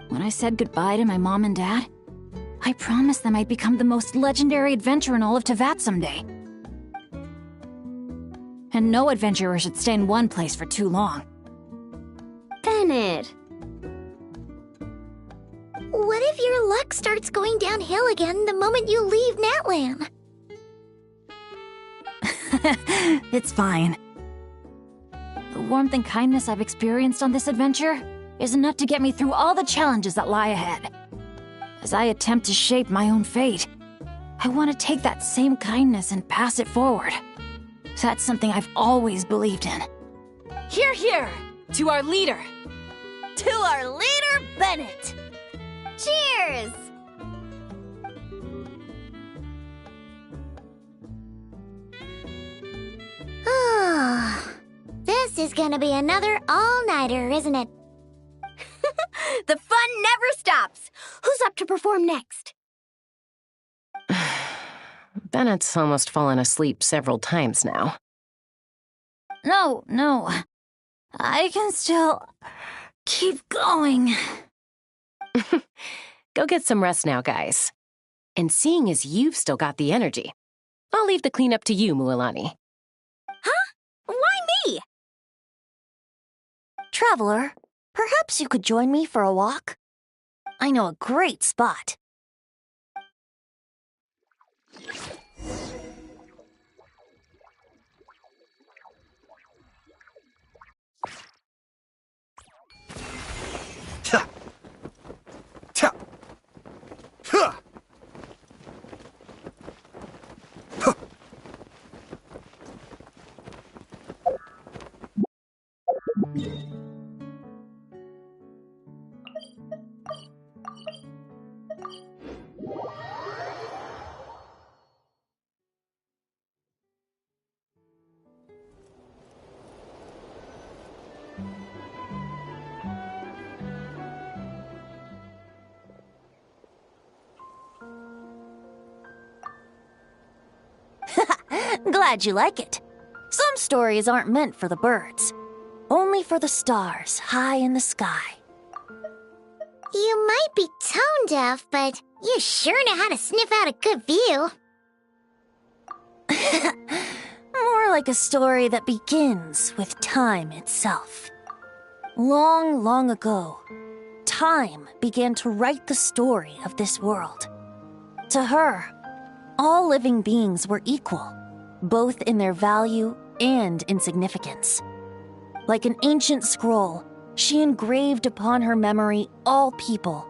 when I said goodbye to my mom and dad, I promised them I'd become the most legendary adventurer in all of Teyvat someday. And no adventurer should stay in one place for too long. Bennett. What if your luck starts going downhill again the moment you leave Natlan? It's fine. The warmth and kindness I've experienced on this adventure is enough to get me through all the challenges that lie ahead. As I attempt to shape my own fate, I want to take that same kindness and pass it forward. That's something I've always believed in. Hear, hear! To our leader! To our leader, Bennett! Cheers! This is gonna be another all-nighter, isn't it? The fun never stops! Who's up to perform next? Bennett's almost fallen asleep several times now. No. I can still keep going. Go get some rest now, guys. And seeing as you've still got the energy, I'll leave the cleanup to you, Mualani. Huh? Why me? Traveler, perhaps you could join me for a walk? I know a great spot. Glad you like it. Some stories aren't meant for the birds, only for the stars high in the sky. You might be tone deaf, but you sure know how to sniff out a good view. More like a story that begins with time itself. Long, long ago, time began to write the story of this world. To her, all living beings were equal, both in their value and in significance. Like an ancient scroll, she engraved upon her memory all people,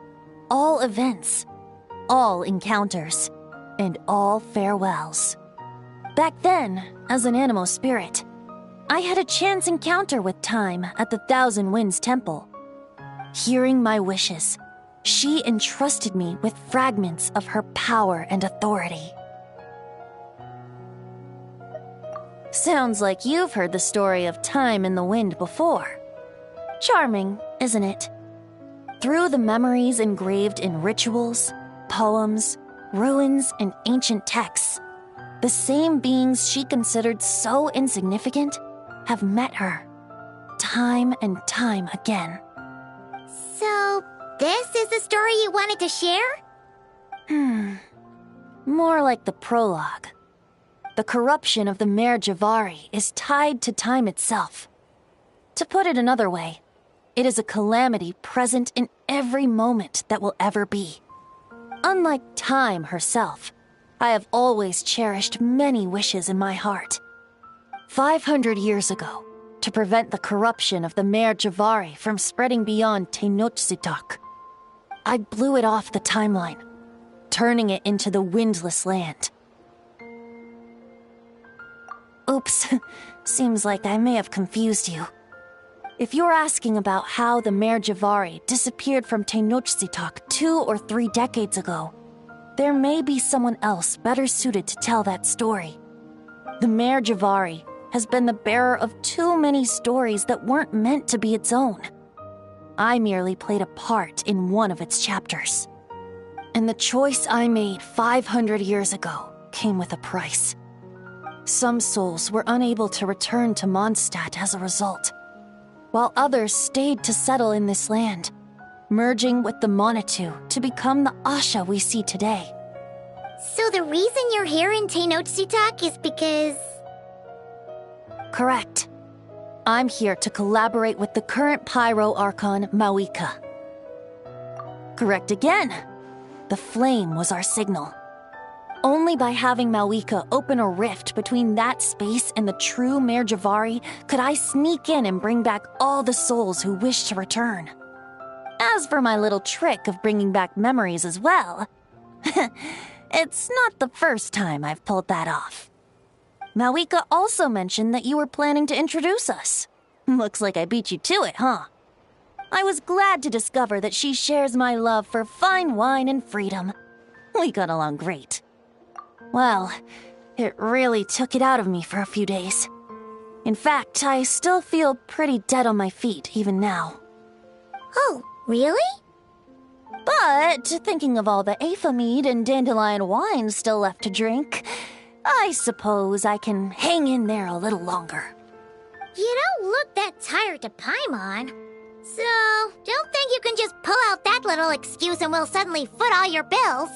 all events, all encounters, and all farewells. Back then, as an animal spirit, I had a chance encounter with time at the Thousand Winds Temple. Hearing my wishes, she entrusted me with fragments of her power and authority. Sounds like you've heard the story of time in the wind before. Charming, isn't it? Through the memories engraved in rituals, poems, ruins, and ancient texts, the same beings she considered so insignificant have met her, time and time again. So, this is the story you wanted to share? More like the prologue. The corruption of the Mare Javari is tied to time itself. To put it another way, it is a calamity present in every moment that will ever be. Unlike time herself, I have always cherished many wishes in my heart. 500 years ago, to prevent the corruption of the Mare Javari from spreading beyond Tenochtitlan, I blew it off the timeline, turning it into the Windless Land. Oops, seems like I may have confused you. If you're asking about how the Mare Javari disappeared from Tenochtitlan 2 or 3 decades ago, there may be someone else better suited to tell that story. The Mare Javari has been the bearer of too many stories that weren't meant to be its own. I merely played a part in one of its chapters. And the choice I made 500 years ago came with a price. Some souls were unable to return to Mondstadt as a result, while others stayed to settle in this land, merging with the Monitu to become the Asha we see today. So the reason you're here in Tenochtitlan is because... Correct. I'm here to collaborate with the current Pyro Archon, Mawika. Correct again. The flame was our signal. Only by having Mawika open a rift between that space and the true Mare Javari could I sneak in and bring back all the souls who wish to return. As for my little trick of bringing back memories as well, it's not the first time I've pulled that off. Mawika also mentioned that you were planning to introduce us. Looks like I beat you to it, huh? I was glad to discover that she shares my love for fine wine and freedom. We got along great. Well, it really took it out of me for a few days. In fact, I still feel pretty dead on my feet, even now. Oh, really? But, thinking of all the Aether and dandelion wine still left to drink, I suppose I can hang in there a little longer. You don't look that tired to Paimon. So, don't think you can just pull out that little excuse and we'll suddenly foot all your bills.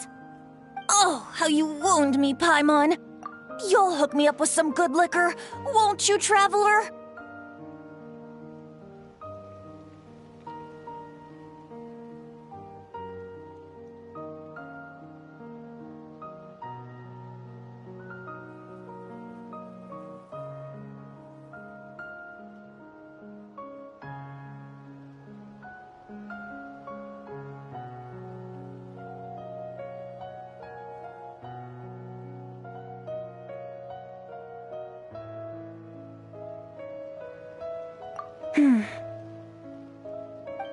Oh, how you wound me, Paimon. You'll hook me up with some good liquor, won't you, traveler?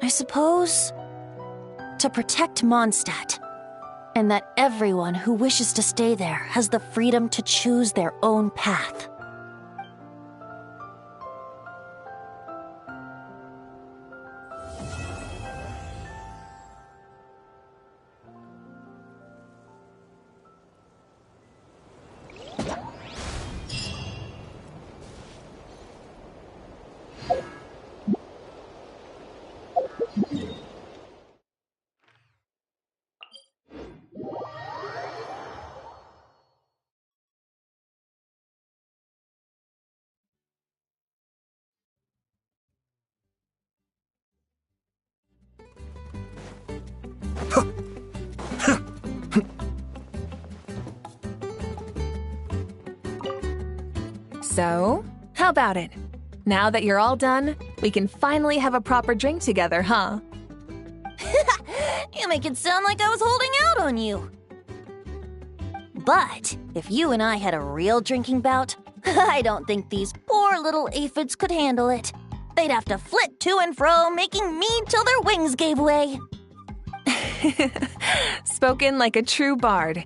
I suppose to protect Mondstadt, and that everyone who wishes to stay there has the freedom to choose their own path. So, how about it? Now that you're all done, we can finally have a proper drink together, huh? You make it sound like I was holding out on you. But if you and I had a real drinking bout, I don't think these poor little aphids could handle it. They'd have to flit to and fro, making mead till their wings gave way. Spoken like a true bard.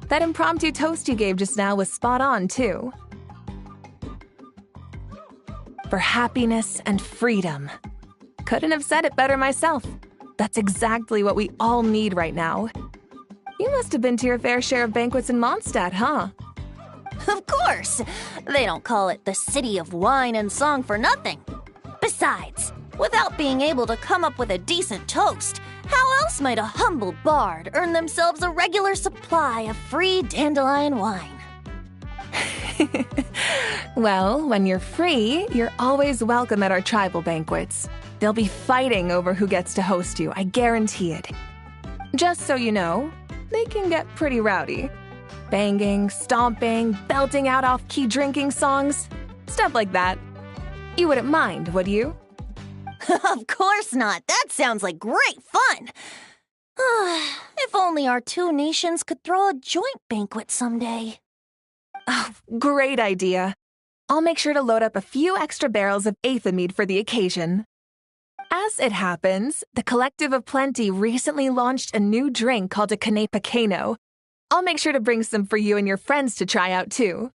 That impromptu toast you gave just now was spot on, too. For happiness and freedom. Couldn't have said it better myself. That's exactly what we all need right now. You must have been to your fair share of banquets in Mondstadt, huh? Of course! They don't call it the City of Wine and Song for nothing. Besides, without being able to come up with a decent toast, how else might a humble bard earn themselves a regular supply of free dandelion wine? Well, when you're free, you're always welcome at our tribal banquets. They'll be fighting over who gets to host you, I guarantee it. Just so you know, they can get pretty rowdy. Banging, stomping, belting out off-key drinking songs, stuff like that. You wouldn't mind, would you? Of course not. That sounds like great fun. If only our two nations could throw a joint banquet someday. Oh, great idea. I'll make sure to load up a few extra barrels of Aether mead for the occasion. As it happens, the Collective of Plenty recently launched a new drink called a Kanepakeno. I'll make sure to bring some for you and your friends to try out, too.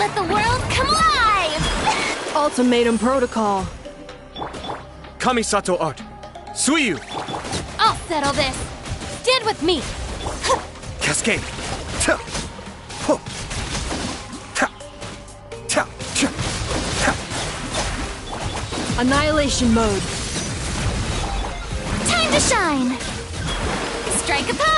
Let the world come alive! Ultimatum protocol. Kamisato art. Suiyu. I'll settle this. Stand with me. Cascade. Annihilation mode. Time to shine! Strike a pose!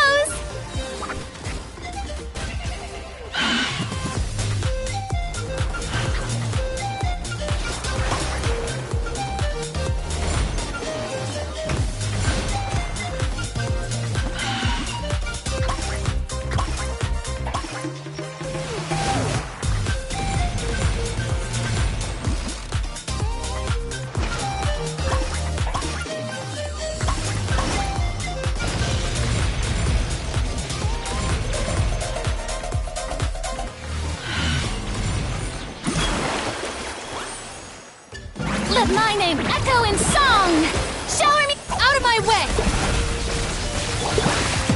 Let my name echo in song! Shower me out of my way!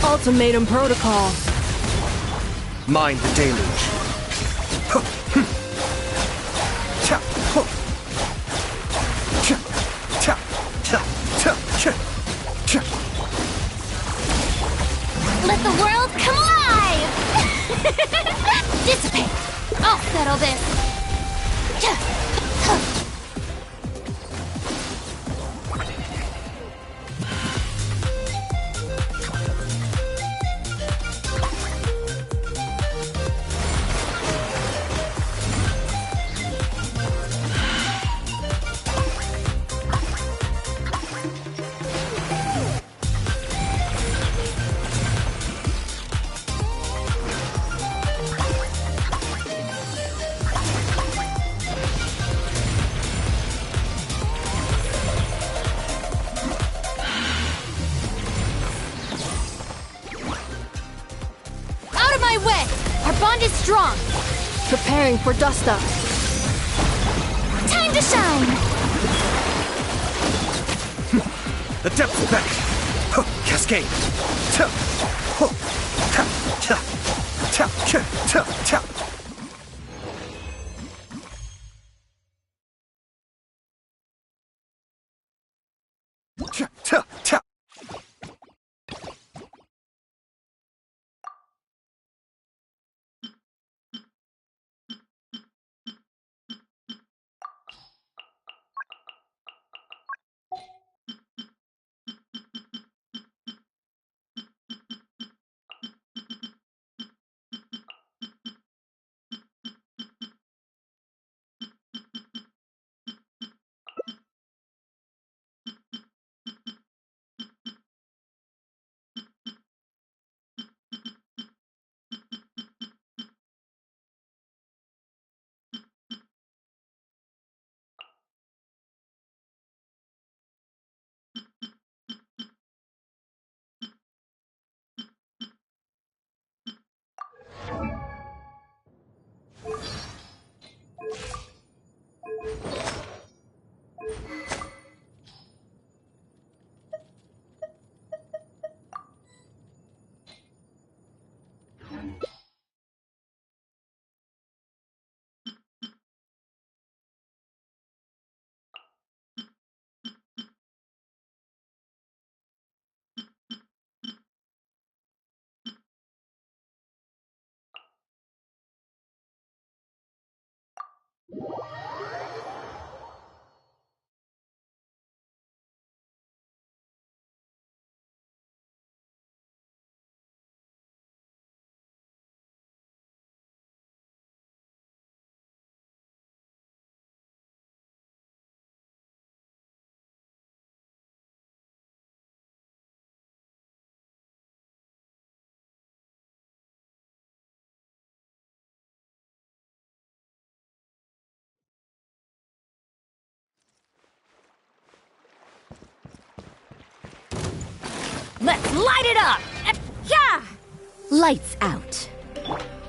Ultimatum protocol. Mind the deluge. Let the world come alive! Dissipate! I'll settle this! My way! Our bond is strong! Preparing for dust up. Time to shine! The depths back. Cascade. Let's light it up! Yeah! Lights out.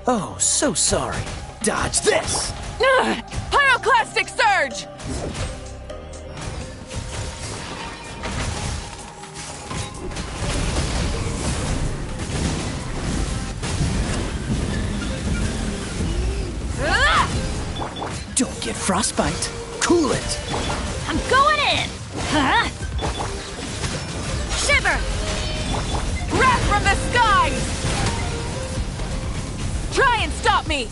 Oh, so sorry. Dodge this! Pyroclastic surge! Don't get frostbite. Cool it. I'm going in! Huh? Shiver! Wrath from the skies! Try and stop me!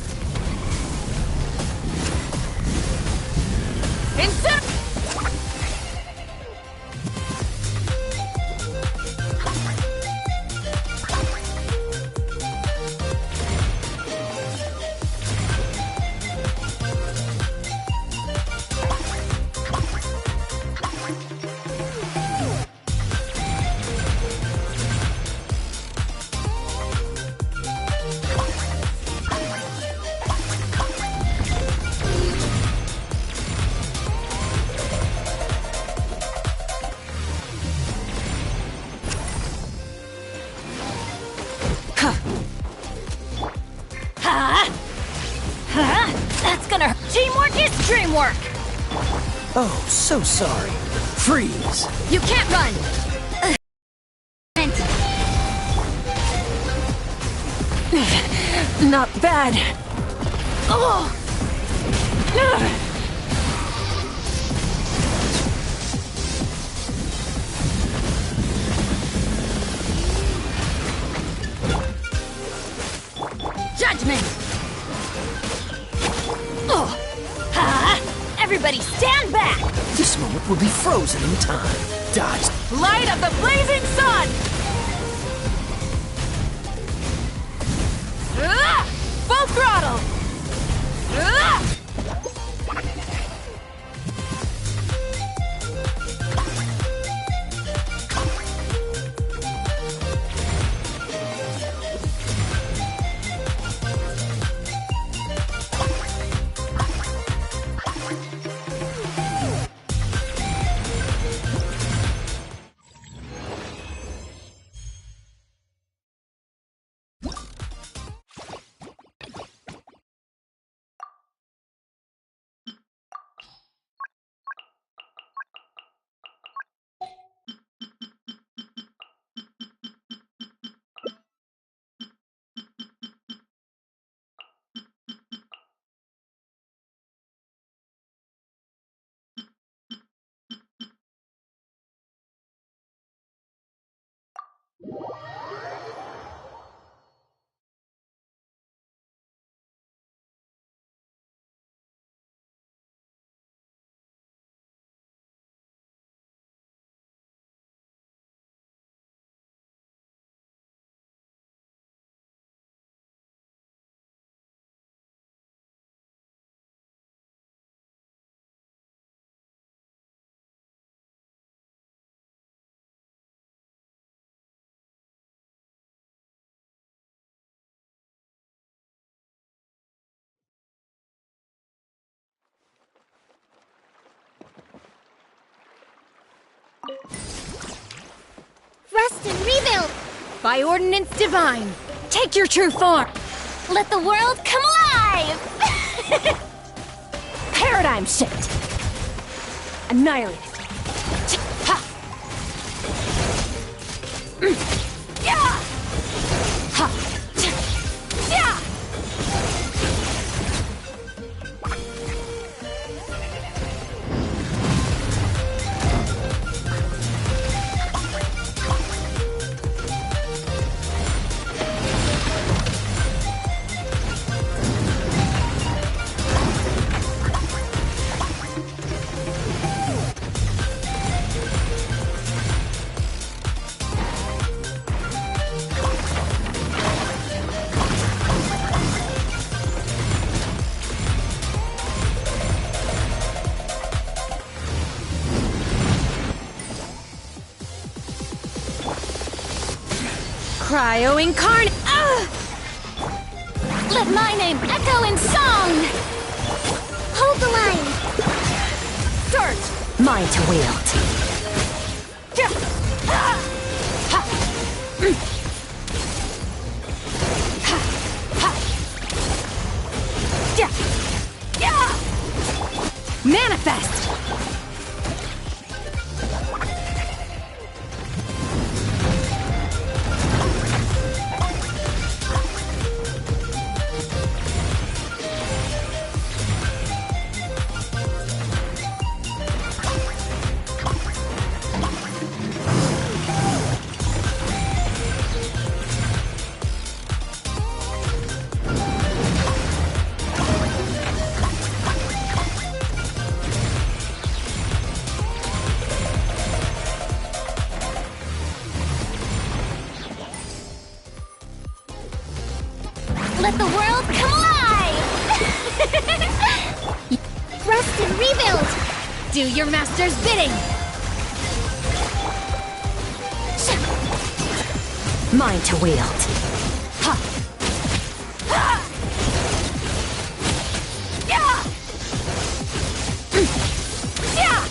That's gonna hurt. Teamwork is dreamwork! Oh, so sorry. Freeze. You can't run! Not bad. Oh! Judgment! Oh! Ha! Everybody stand back! This moment will be frozen in time. Dodge. Light of the blazing sun! Full throttle! Rest and rebuild! By ordinance divine, take your true form! Let the world come alive! Paradigm shift! Annihilate! Ha! Yeah! Ha! Yeah! Cryo incarnate! Let my name echo in song! Hold the line! Start! Mine to wield. Manifest! Do your master's bidding! Mine to wield. Ha! Ha! Yeah! Yeah!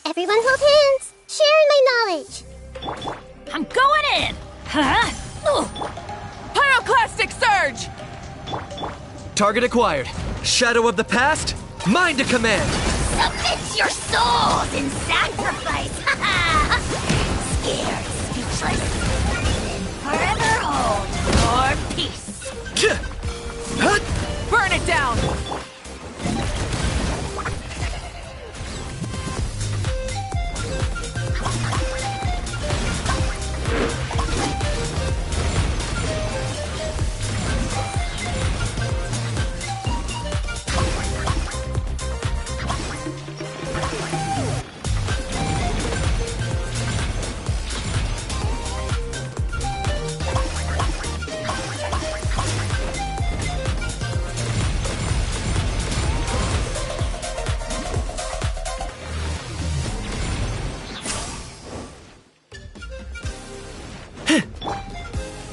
Everyone hold hands! Sharing my knowledge! I'm going in! Huh? Pyroclastic Surge! Target acquired. Shadow of the past, mine to command! Submit your souls in sacrifice! Scared, speechless. Then forever hold your peace. Burn it down!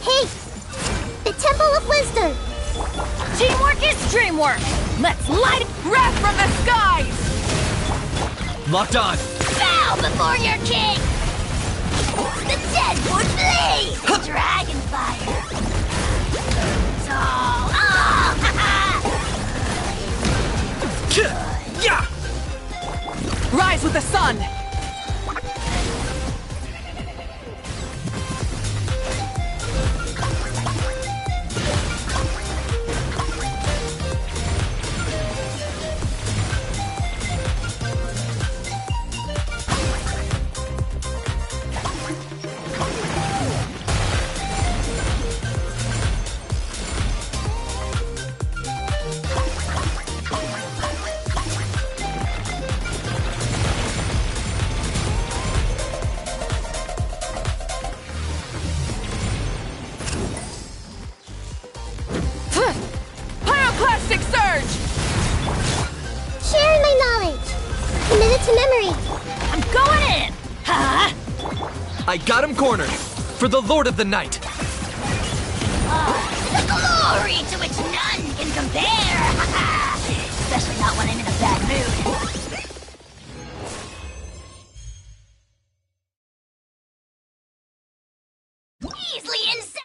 Hey! The Temple of Wisdom! Teamwork is dreamwork! Let's light it! Wrath from the skies! Locked on! Bow before your king! The dead would flee! Dragon fire! Yeah! Rise with the sun! Pyroclastic Surge! Sharing my knowledge! Committed to memory! I'm going in! Huh? I got him cornered! For the Lord of the Night! The glory to which none can compare! Especially not when I'm in a bad mood. Easily insect.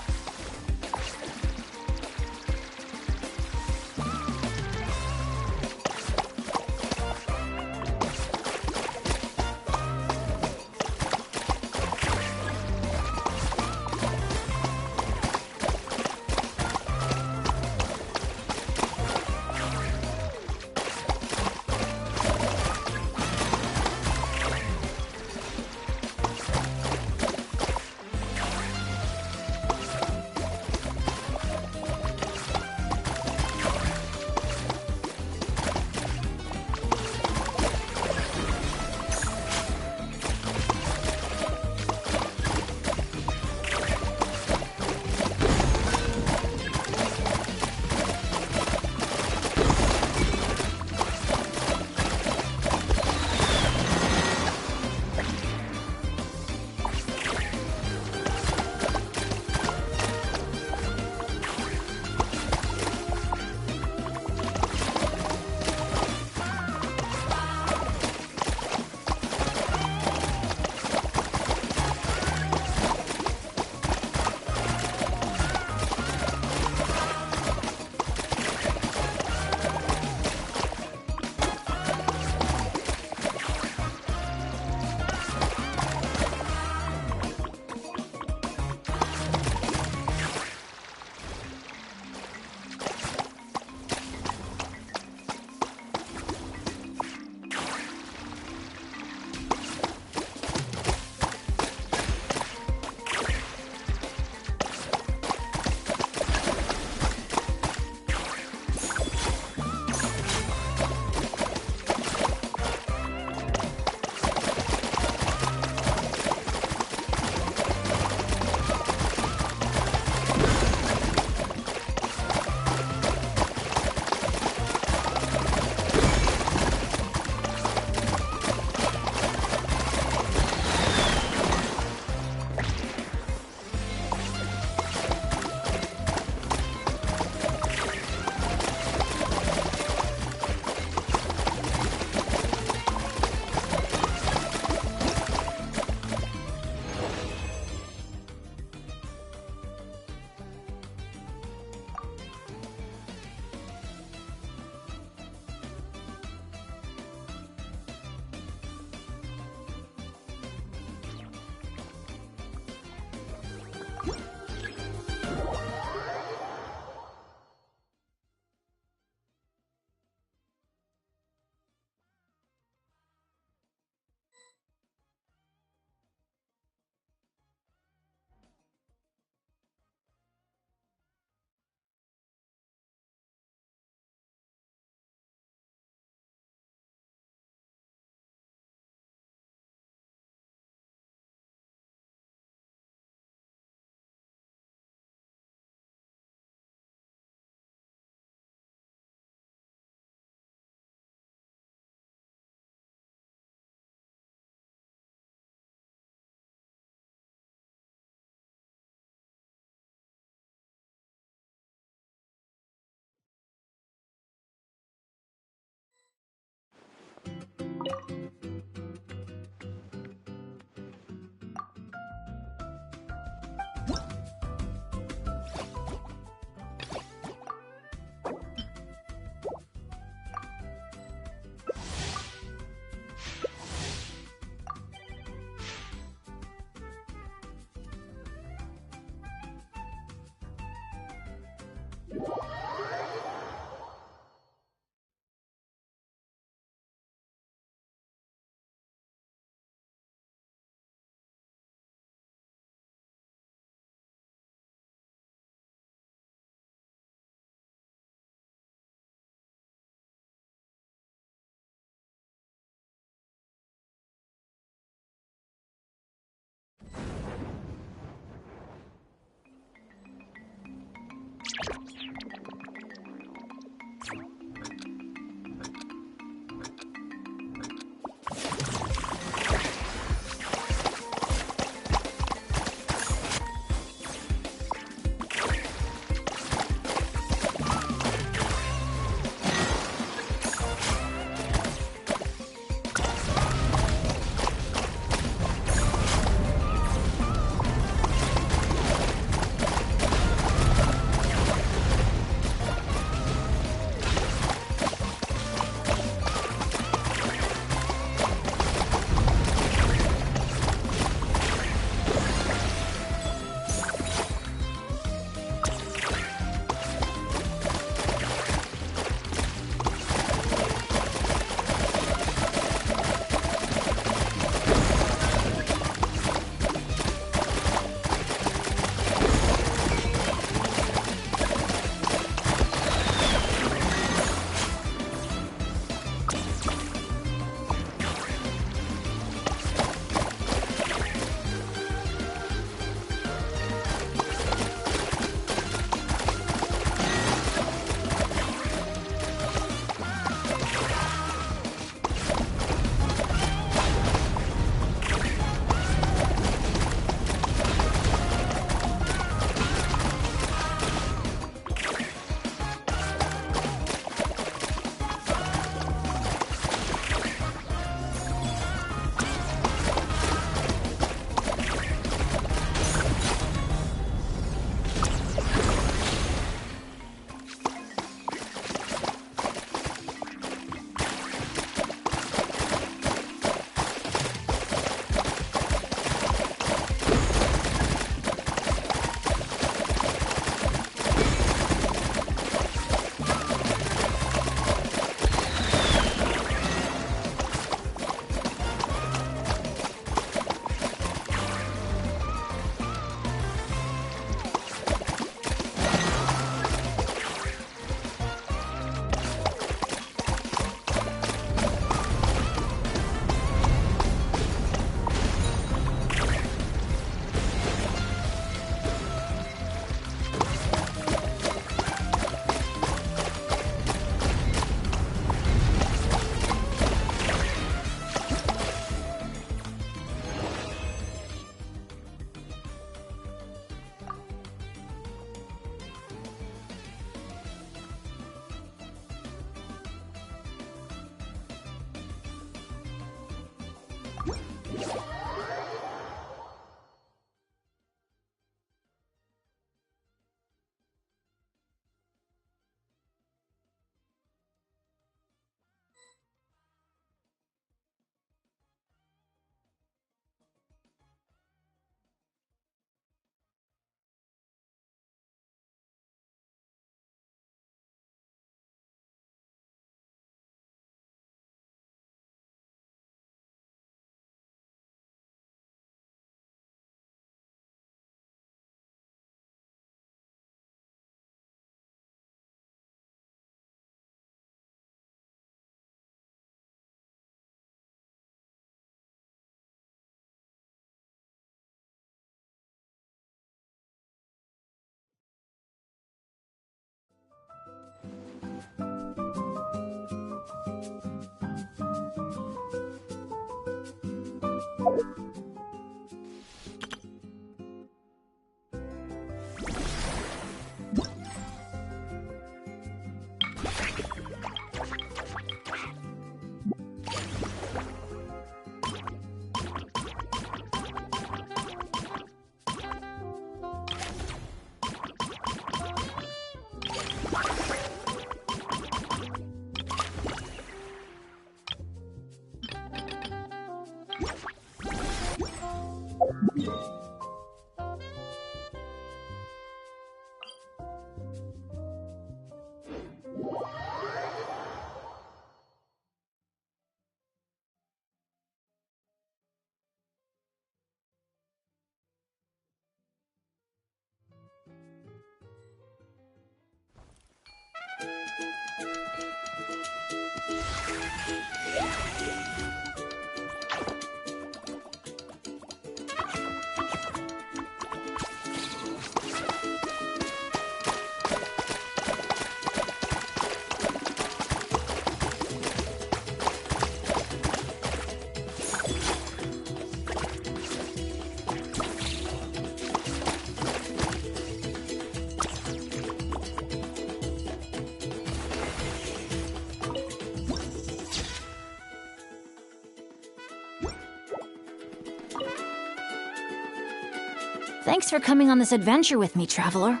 Thanks for coming on this adventure with me, traveler.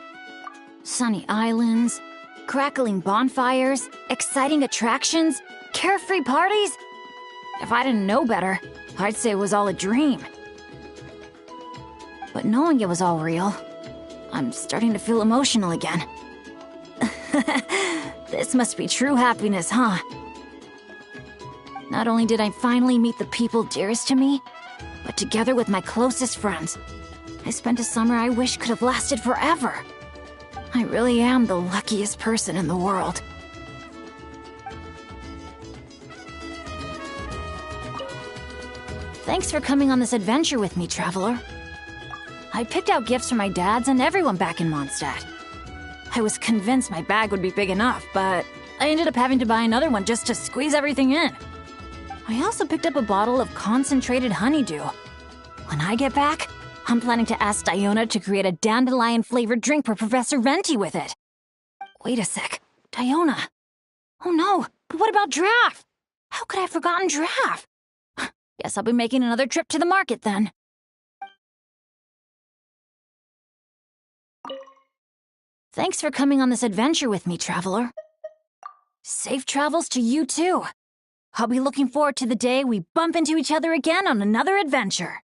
Sunny islands, crackling bonfires, exciting attractions, carefree parties. If I didn't know better, I'd say it was all a dream. But knowing it was all real, I'm starting to feel emotional again. This must be true happiness, huh? Not only did I finally meet the people dearest to me, but together with my closest friends, I spent a summer I wish could have lasted forever. I really am the luckiest person in the world. Thanks for coming on this adventure with me, traveler. I picked out gifts for my dads and everyone back in Mondstadt. I was convinced my bag would be big enough, but I ended up having to buy another one just to squeeze everything in. I also picked up a bottle of concentrated honeydew. When I get back, I'm planning to ask Diona to create a dandelion-flavored drink for Professor Venti with it. Wait a sec. Diona. Oh no, but what about Draff? How could I have forgotten Draff? Guess I'll be making another trip to the market then. Thanks for coming on this adventure with me, traveler. Safe travels to you too. I'll be looking forward to the day we bump into each other again on another adventure.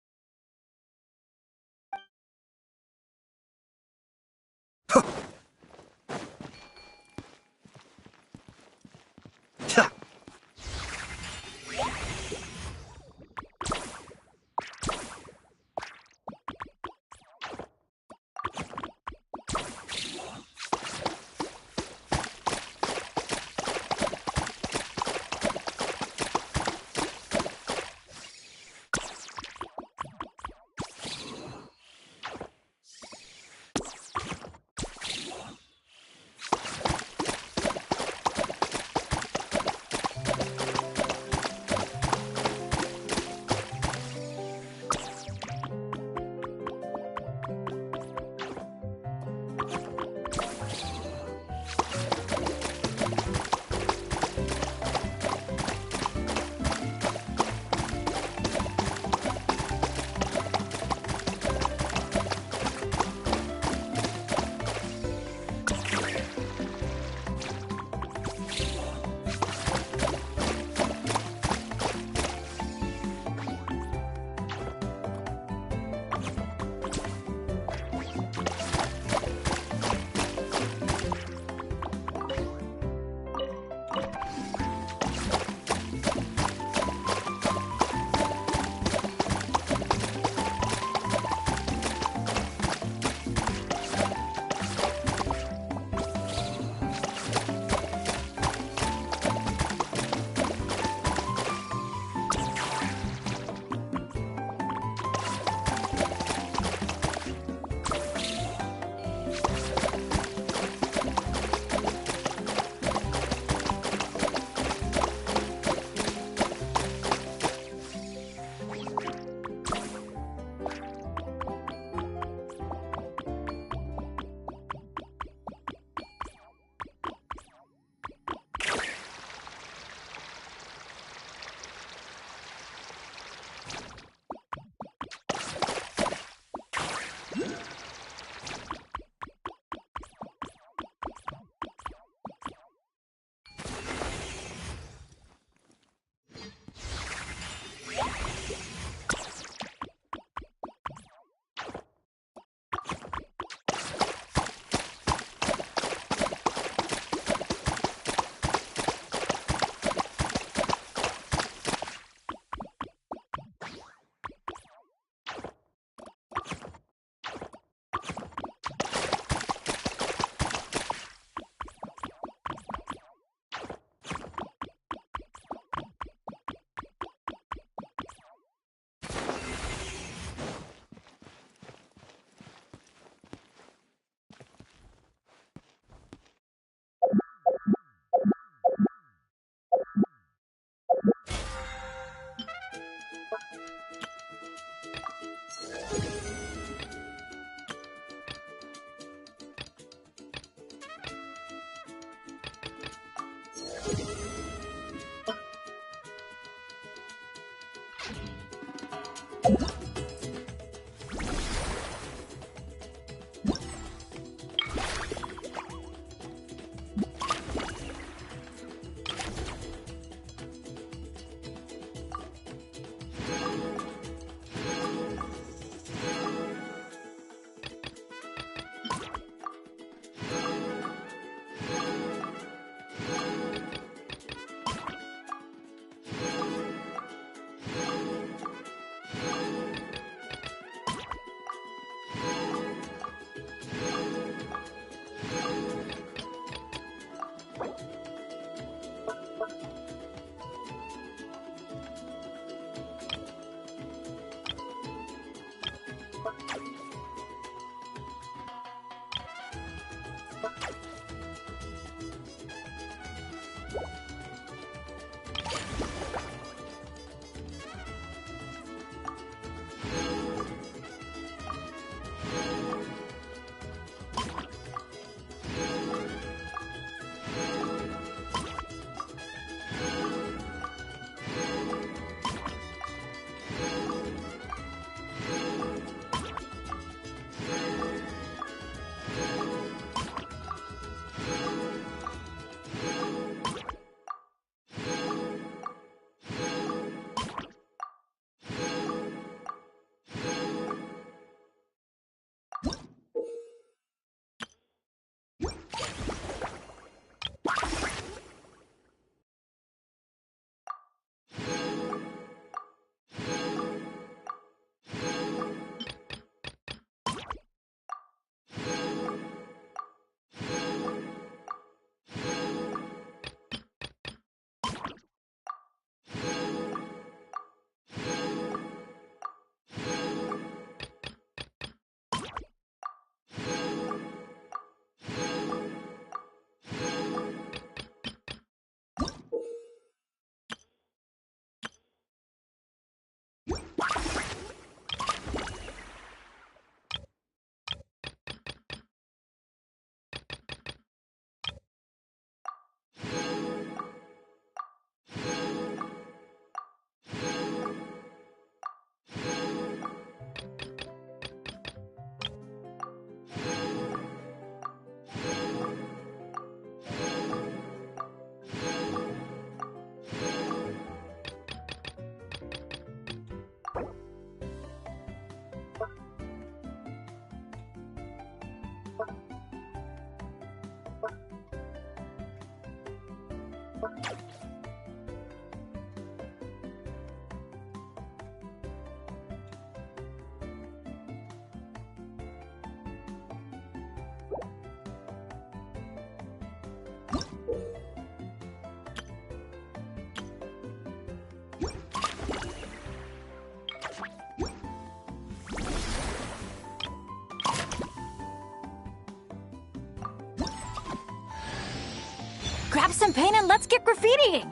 Grab some paint and let's get graffitiing!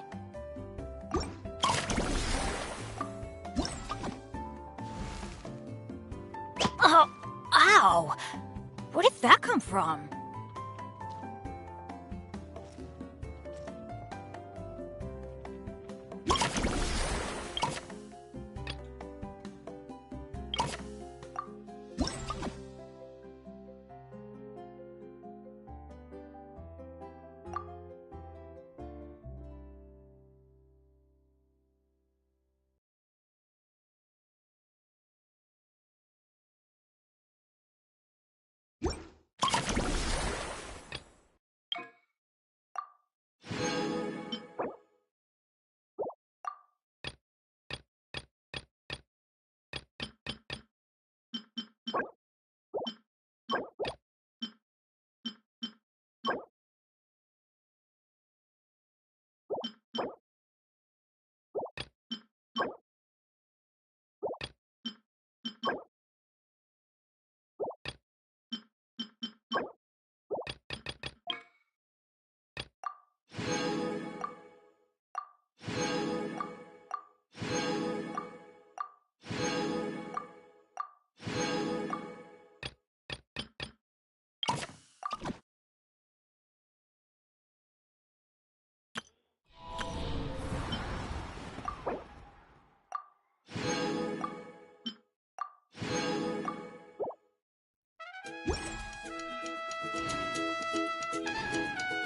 Oh, ow! Where did that come from?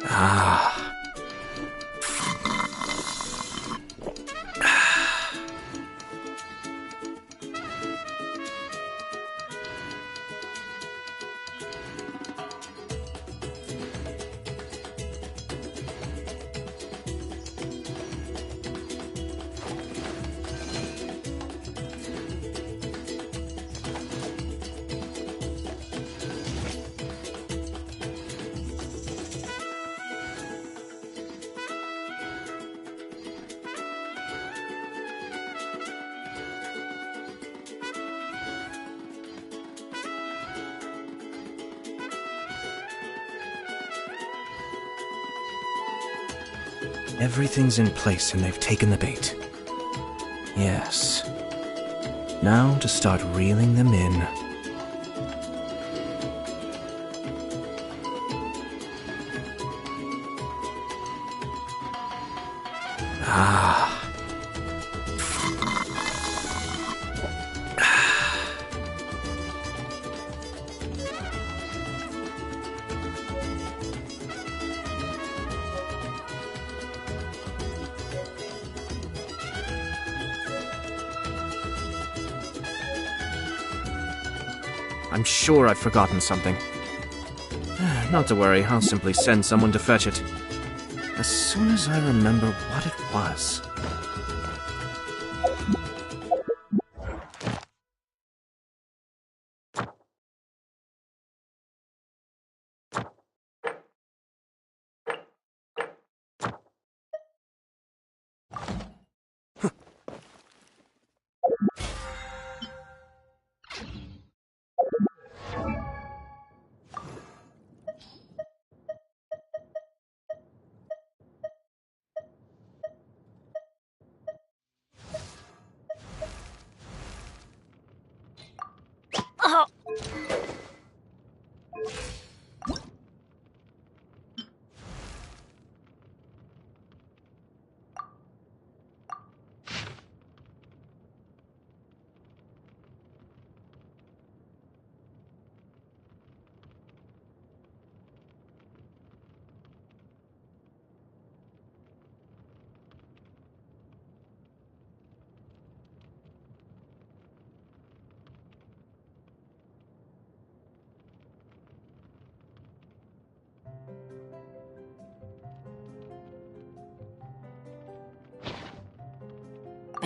Ah. Everything's in place and they've taken the bait. Yes. Now to start reeling them in. Ah. I'm sure I've forgotten something. Not to worry, I'll simply send someone to fetch it. As soon as I remember what it was.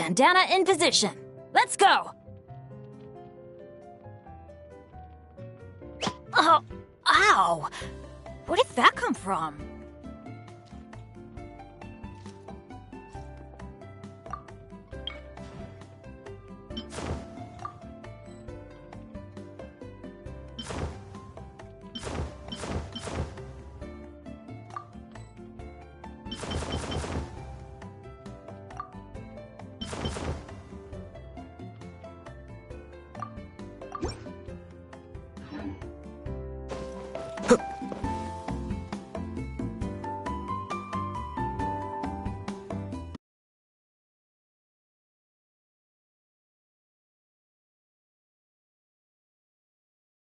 Bandana in position. Let's go! Oh, ow! Where did that come from?